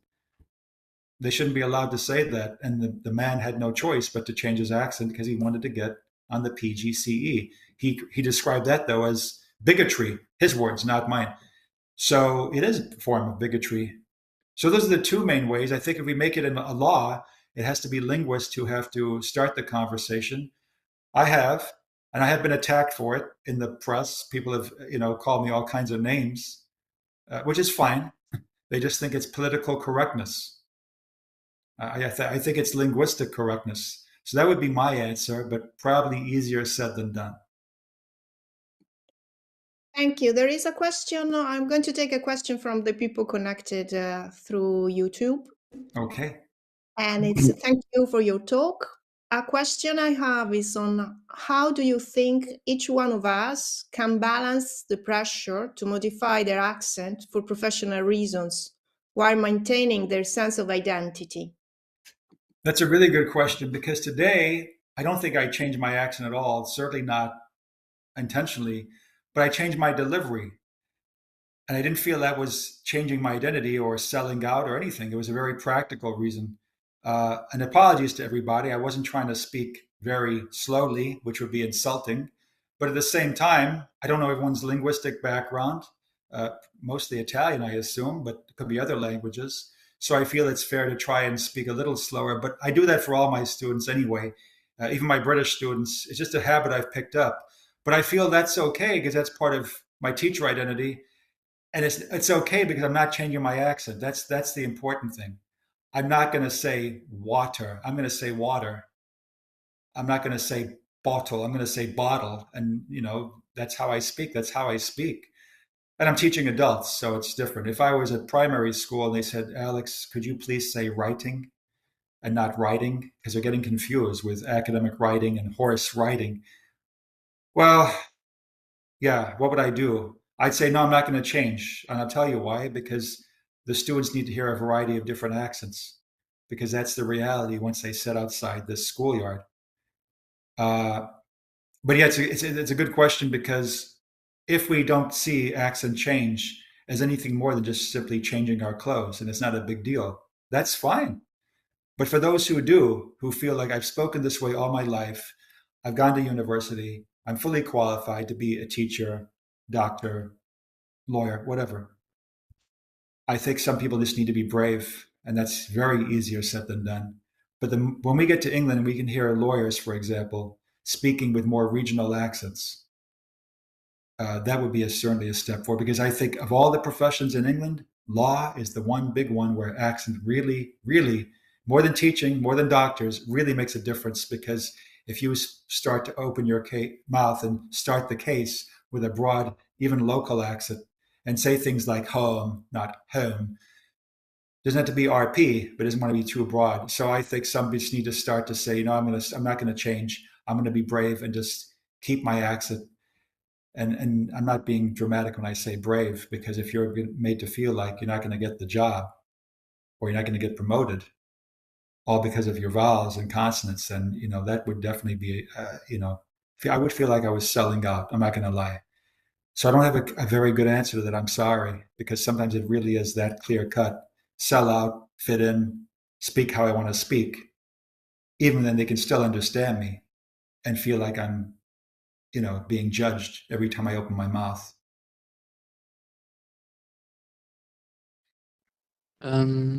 [SPEAKER 3] They shouldn't be allowed to say that. And the man had no choice but to change his accent because he wanted to get on the PGCE. He described that, though, as bigotry. His words, not mine. So it is a form of bigotry. So those are the two main ways. I think if we make it a law, it has to be linguists who have to start the conversation. I have been attacked for it in the press. People have, called me all kinds of names, which is fine. They just think it's political correctness. I think it's linguistic correctness. So that would be my answer, but probably easier said than done.
[SPEAKER 2] Thank you. There is a question. I'm going to take a question from the people connected through YouTube.
[SPEAKER 3] Okay.
[SPEAKER 2] And it's thank you for your talk. a question I have is on how do you think each one of us can balance the pressure to modify their accent for professional reasons while maintaining their sense of identity?
[SPEAKER 3] That's a really good question, because today I don't think I changed my accent at all, certainly not intentionally, but I changed my delivery. And I didn't feel that was changing my identity or selling out or anything. It was a very practical reason. And apologies to everybody. I wasn't trying to speak very slowly, which would be insulting. But at the same time, I don't know everyone's linguistic background, mostly Italian, I assume, but it could be other languages. So I feel it's fair to try and speak a little slower. But I do that for all my students anyway, even my British students. It's just a habit I've picked up. But I feel that's okay because that's part of my teacher identity, and it's okay because I'm not changing my accent. That's the important thing. I'm not going to say water. I'm going to say water. I'm not going to say bottle. I'm going to say bottle. And that's how I speak. That's how I speak. And I'm teaching adults, so it's different. If I was at primary school and they said, Alex, could you please say writing and not writing? Because they're getting confused with academic writing and horse writing. Well, yeah, what would I do? I'd say, no, I'm not going to change. And I'll tell you why, because the students need to hear a variety of different accents, because that's the reality once they sit outside this schoolyard. But yeah, it's a good question, because if we don't see accent change as anything more than just simply changing our clothes, and it's not a big deal, that's fine. But for those who do, who feel like I've spoken this way all my life, I've gone to university, I'm fully qualified to be a teacher, doctor, lawyer, whatever. I think some people just need to be brave, and that's very easier said than done. But when we get to England and we can hear lawyers, for example, speaking with more regional accents, that would be certainly a step forward, because I think of all the professions in England, law is the one big one where accent really, really, more than teaching, more than doctors, really makes a difference. Because if you start to open your mouth and start the case with a broad, even local accent, and say things like home, not home, doesn't have to be RP, but doesn't want to be too broad. So I think some just need to start to say, I'm not going to change. I'm going to be brave and just keep my accent. And I'm not being dramatic when I say brave, because if you're made to feel like you're not going to get the job or you're not going to get promoted, all because of your vowels and consonants, then that would definitely be I would feel like I was selling out. I'm not going to lie. So I don't have a very good answer to that. I'm sorry, because sometimes it really is that clear cut. Sell out, fit in, speak how I want to speak. Even then, they can still understand me and feel like I'm being judged every time I open my mouth.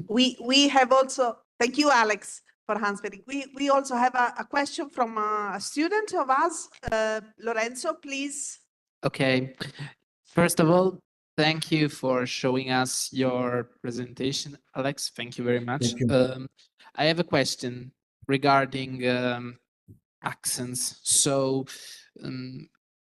[SPEAKER 1] We have also, thank you, Alex, for answering. We also have a question from a student of us. Lorenzo, please.
[SPEAKER 5] Okay. First of all, thank you for showing us your presentation, Alex. Thank you very much.
[SPEAKER 3] Thank you.
[SPEAKER 5] I have a question regarding accents. So,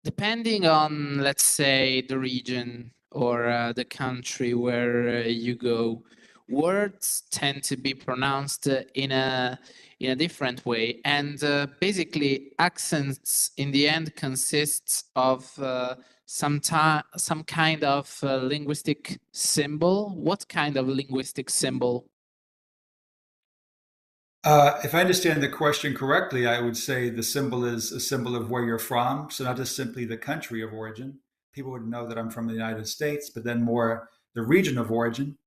[SPEAKER 5] depending on, let's say, the region or the country where you go, words tend to be pronounced in a different way, and basically accents in the end consists of some kind of linguistic symbol. What kind of linguistic symbol?
[SPEAKER 3] If I understand the question correctly, I would say the symbol is a symbol of where you're from. So not just simply the country of origin. People would know that I'm from the United States, but then more the region of origin.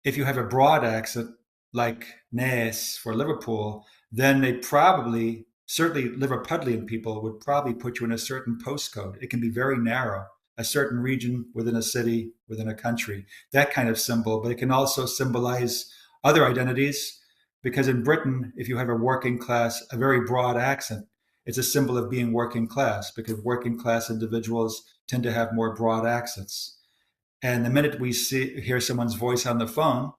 [SPEAKER 3] If you have a broad accent, like Nes for Liverpool, then they probably, certainly Liverpudlian people would probably put you in a certain postcode. It can be very narrow, a certain region within a city, within a country, that kind of symbol. But it can also symbolize other identities, because in Britain, if you have a working class, a very broad accent, it's a symbol of being working class, because working class individuals tend to have more broad accents. And the minute we hear someone's voice on the phone,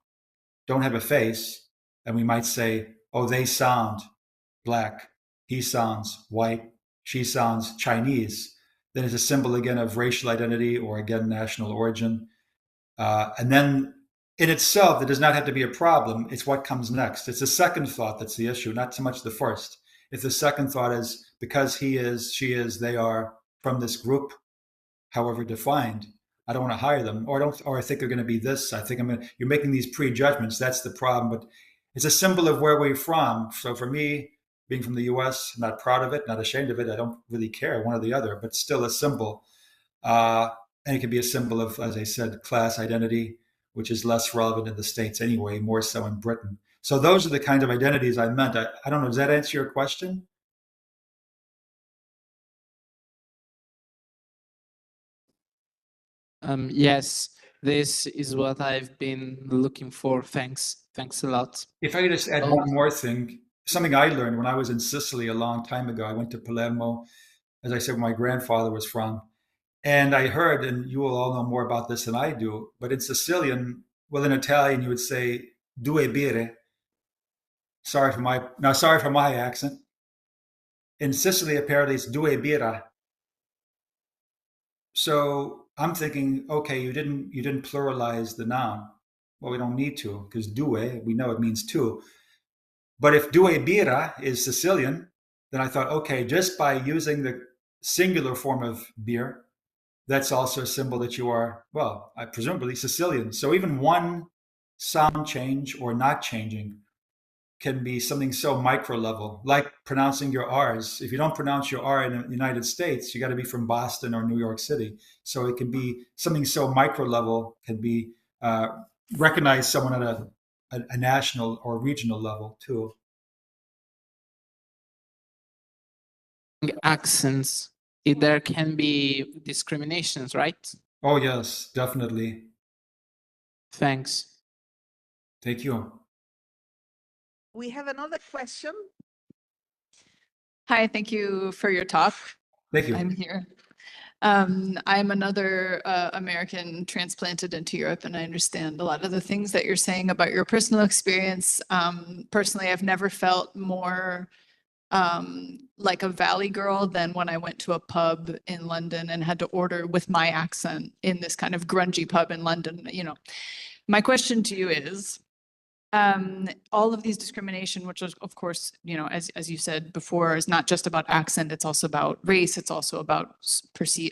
[SPEAKER 3] don't have a face, and we might say, oh, they sound black, he sounds white, she sounds Chinese, then it's a symbol again of racial identity or again national origin. And then in itself, it does not have to be a problem. It's what comes next. It's the second thought that's the issue, not so much the first. If the second thought is because he is, she is, they are from this group, however defined, I don't want to hire them, or I think they're going to be this. I think you're making these prejudgments. That's the problem. But it's a symbol of where we're from. So for me, being from the U.S., I'm not proud of it, not ashamed of it. I don't really care one or the other, but still a symbol. And it can be a symbol of, as I said, class identity, which is less relevant in the States anyway, more so in Britain. So those are the kind of identities I meant. I don't know. Does that answer your question?
[SPEAKER 5] Yes, this is what I've been looking for. Thanks. Thanks a lot.
[SPEAKER 3] If I could just add one more thing, something I learned when I was in Sicily a long time ago. I went to Palermo, as I said, where my grandfather was from. And I heard, and you will all know more about this than I do, but in Sicilian, well, in Italian, you would say due bire. Sorry for my accent. In Sicily, apparently it's due birra. So I'm thinking, okay, you didn't pluralize the noun. Well, we don't need to because due, we know it means two. But if due birra is Sicilian, then I thought, okay, just by using the singular form of beer, that's also a symbol that you are, well, presumably Sicilian. So even one sound change or not changing can be something so micro level, like pronouncing your R's. If you don't pronounce your R in the United States, you got to be from Boston or New York City. So it can be something so micro level, can be recognize someone at a national or regional level too.
[SPEAKER 5] Accents, there can be discriminations, right?
[SPEAKER 3] Oh yes, definitely.
[SPEAKER 5] Thanks.
[SPEAKER 3] Thank you.
[SPEAKER 1] We have another question.
[SPEAKER 6] Hi, thank you for your talk.
[SPEAKER 3] Thank you.
[SPEAKER 6] I'm here. I'm another American transplanted into Europe, and I understand a lot of the things that you're saying about your personal experience. Personally, I've never felt more like a Valley girl than when I went to a pub in London and had to order with my accent in this kind of grungy pub in London. You know, my question to you is, all of these discrimination, which is, of course, you know, as you said before, is not just about accent, it's also about race, it's also about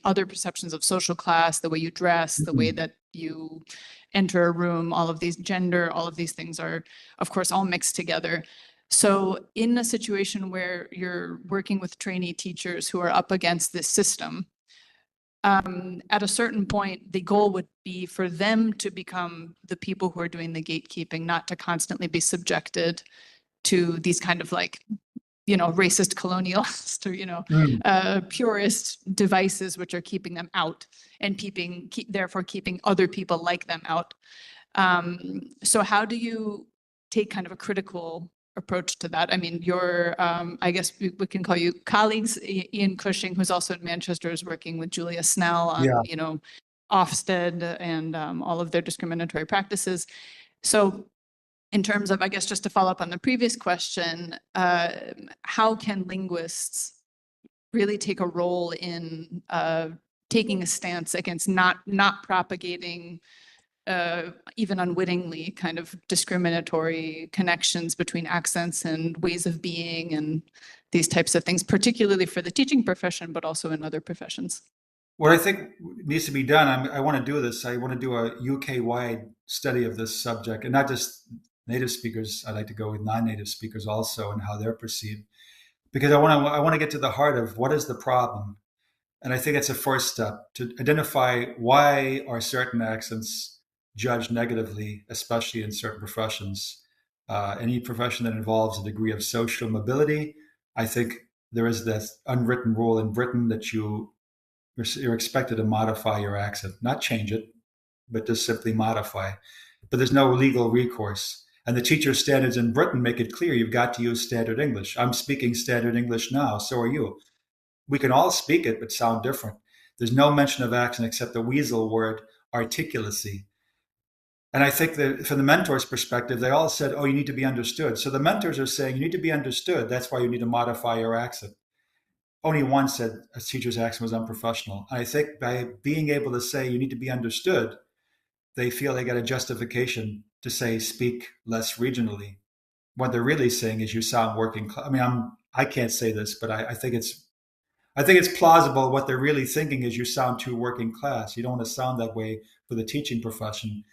[SPEAKER 6] other perceptions of social class, the way you dress, the way that you enter a room, all of these gender, all of these things are, of course, all mixed together. So in a situation where you're working with trainee teachers who are up against this system, at a certain point, the goal would be for them to become the people who are doing the gatekeeping, not to constantly be subjected to these kind of like, you know, racist colonialist or, you know, purist devices, which are keeping them out and therefore keeping other people like them out. So how do you take kind of a critical approach to that? I mean, your, I guess we can call you colleagues, Ian Cushing, who's also in Manchester, is working with Julia Snell on, you know, Ofsted and all of their discriminatory practices. So in terms of, I guess, just to follow up on the previous question, how can linguists really take a role in taking a stance against not propagating even unwittingly kind of discriminatory connections between accents and ways of being and these types of things, particularly for the teaching profession, but also in other professions?
[SPEAKER 3] What I think needs to be done, I want to do this. I want to do a UK-wide study of this subject, and not just native speakers. I'd like to go with non-native speakers also and how they're perceived, because I want to get to the heart of what is the problem. And I think it's a first step to identify why are certain accents judged negatively, especially in certain professions. Any profession that involves a degree of social mobility, I think there is this unwritten rule in Britain that you're expected to modify your accent, not change it, but just simply modify. But there's no legal recourse. And the teacher standards in Britain make it clear you've got to use standard English. I'm speaking standard English now, so are you. We can all speak it, but sound different. There's no mention of accent except the weasel word, articulacy. And I think that from the mentor's perspective, they all said, oh, you need to be understood. So the mentors are saying, you need to be understood. That's why you need to modify your accent. Only one said a teacher's accent was unprofessional. And I think by being able to say you need to be understood, they feel they get a justification to say speak less regionally. What they're really saying is you sound working class. I mean, I'm I can't say this, but I think it's plausible. What they're really thinking is you sound too working class. You don't want to sound that way for the teaching profession.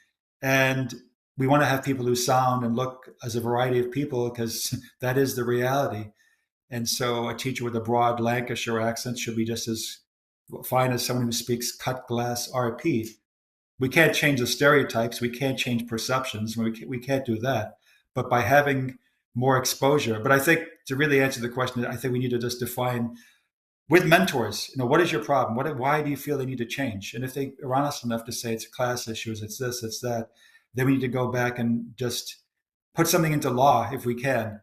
[SPEAKER 3] And we want to have people who sound and look as a variety of people, because that is the reality. And so a teacher with a broad Lancashire accent should be just as fine as someone who speaks cut glass RP. We can't change the stereotypes. We can't change perceptions. We can't do that. But by having more exposure, but I think to really answer the question, I think we need to just define with mentors, what is your problem? Why do you feel they need to change? And if they are honest enough to say it's class issues, it's this, it's that, then we need to go back and just put something into law if we can.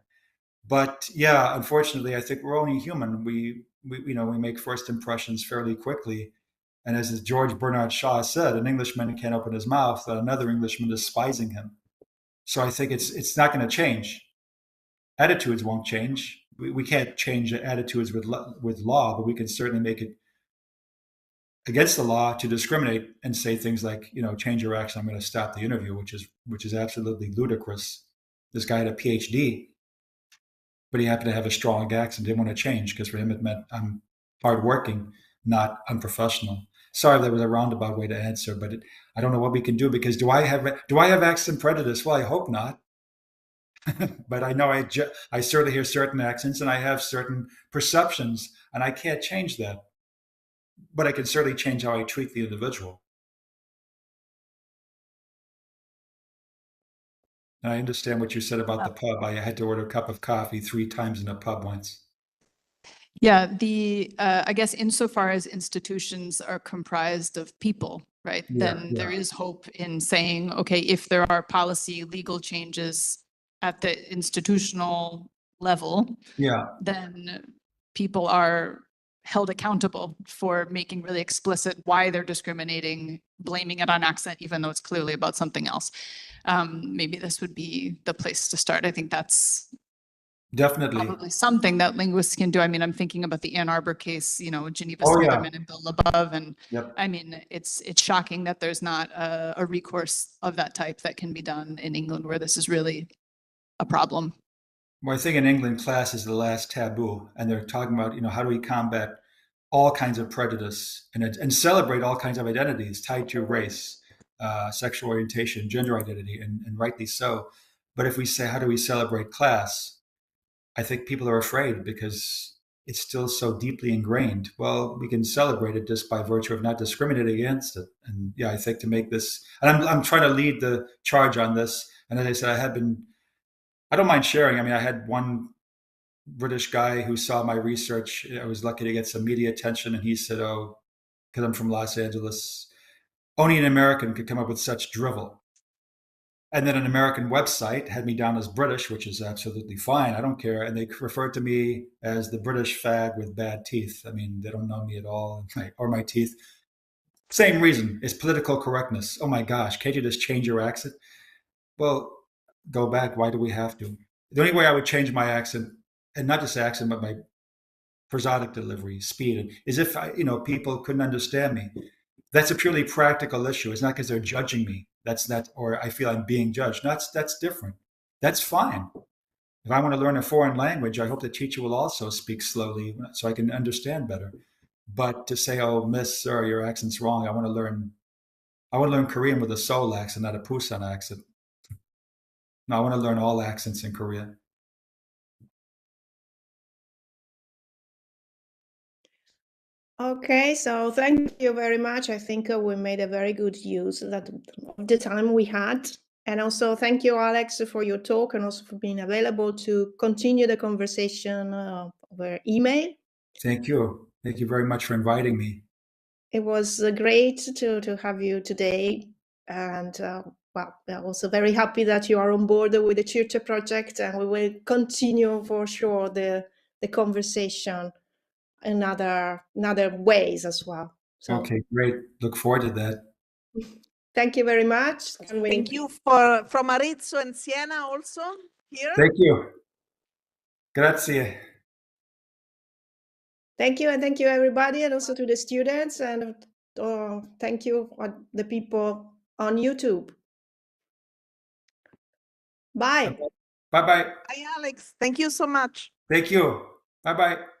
[SPEAKER 3] But yeah, unfortunately, I think we're only human. We make first impressions fairly quickly. And as George Bernard Shaw said, an Englishman can't open his mouth without another Englishman despising him. So I think it's not going to change. Attitudes won't change. We can't change attitudes with law, but we can certainly make it against the law to discriminate and say things like, change your accent, I'm going to stop the interview, which is absolutely ludicrous. This guy had a PhD, but he happened to have a strong accent, didn't want to change, because for him it meant I'm hardworking, not unprofessional. Sorry, that was a roundabout way to answer, but I don't know what we can do, because do I have accent prejudice? Well, I hope not. But I know I certainly hear certain accents, and I have certain perceptions, and I can't change that. But I can certainly change how I treat the individual. And I understand what you said about the pub. I had to order a cup of coffee 3 times in a pub once.
[SPEAKER 6] Yeah, I guess insofar as institutions are comprised of people, right, then there is hope in saying, okay, if there are policy, legal changes at the institutional level, then people are held accountable for making really explicit why they're discriminating, blaming it on accent, even though it's clearly about something else. Maybe this would be the place to start. I think that's
[SPEAKER 3] definitely
[SPEAKER 6] probably something that linguists can do. I mean, I'm thinking about the Ann Arbor case, Geneva Smitherman and Bill Above. And I mean, it's shocking that there's not a recourse of that type that can be done in England, where this is really a problem.
[SPEAKER 3] Well, I think in England, class is the last taboo, and they're talking about, how do we combat all kinds of prejudice and celebrate all kinds of identities tied to race, sexual orientation, gender identity, and rightly so. But if we say, how do we celebrate class? I think people are afraid because it's still so deeply ingrained. Well, we can celebrate it just by virtue of not discriminating against it. And yeah, I think to make this, and I'm trying to lead the charge on this. And as I said, I don't mind sharing. I mean, I had one British guy who saw my research. I was lucky to get some media attention. And he said, oh, because I'm from Los Angeles, only an American could come up with such drivel. And then an American website had me down as British, which is absolutely fine. I don't care. And they referred to me as the British fag with bad teeth. I mean, they don't know me at all, or my teeth. Same reason. It's political correctness. Oh my gosh, can't you just change your accent? Well, go back. Why do we have to? The only way I would change my accent, and not just accent, but my prosodic delivery, speed, is if people couldn't understand me. That's a purely practical issue. It's not because they're judging me. That's not, or I feel I'm being judged. That's different. That's fine. If I want to learn a foreign language, I hope the teacher will also speak slowly so I can understand better. But to say, oh, miss, sir, your accent's wrong. I want to learn Korean with a Seoul accent, not a Busan accent. No, I want to learn all accents in Korea.
[SPEAKER 2] Okay, so thank you very much. I think we made a very good use of the time we had. And also thank you, Alex, for your talk and also for being available to continue the conversation over email.
[SPEAKER 3] Thank you. Thank you very much for inviting me.
[SPEAKER 2] It was great to have you today. And we're also very happy that you are on board with the CIRCE project, and we will continue for sure the conversation in other ways as well. So,
[SPEAKER 3] okay, great. Look forward to that.
[SPEAKER 2] Thank you very much.
[SPEAKER 1] Thank you from Arezzo and Siena also here.
[SPEAKER 3] Thank you. Grazie.
[SPEAKER 2] Thank you, and thank you everybody, and also to the students, and thank you the people on YouTube. Bye.
[SPEAKER 3] Bye-bye.
[SPEAKER 1] Bye, Alex. Thank you so much.
[SPEAKER 3] Thank you. Bye-bye.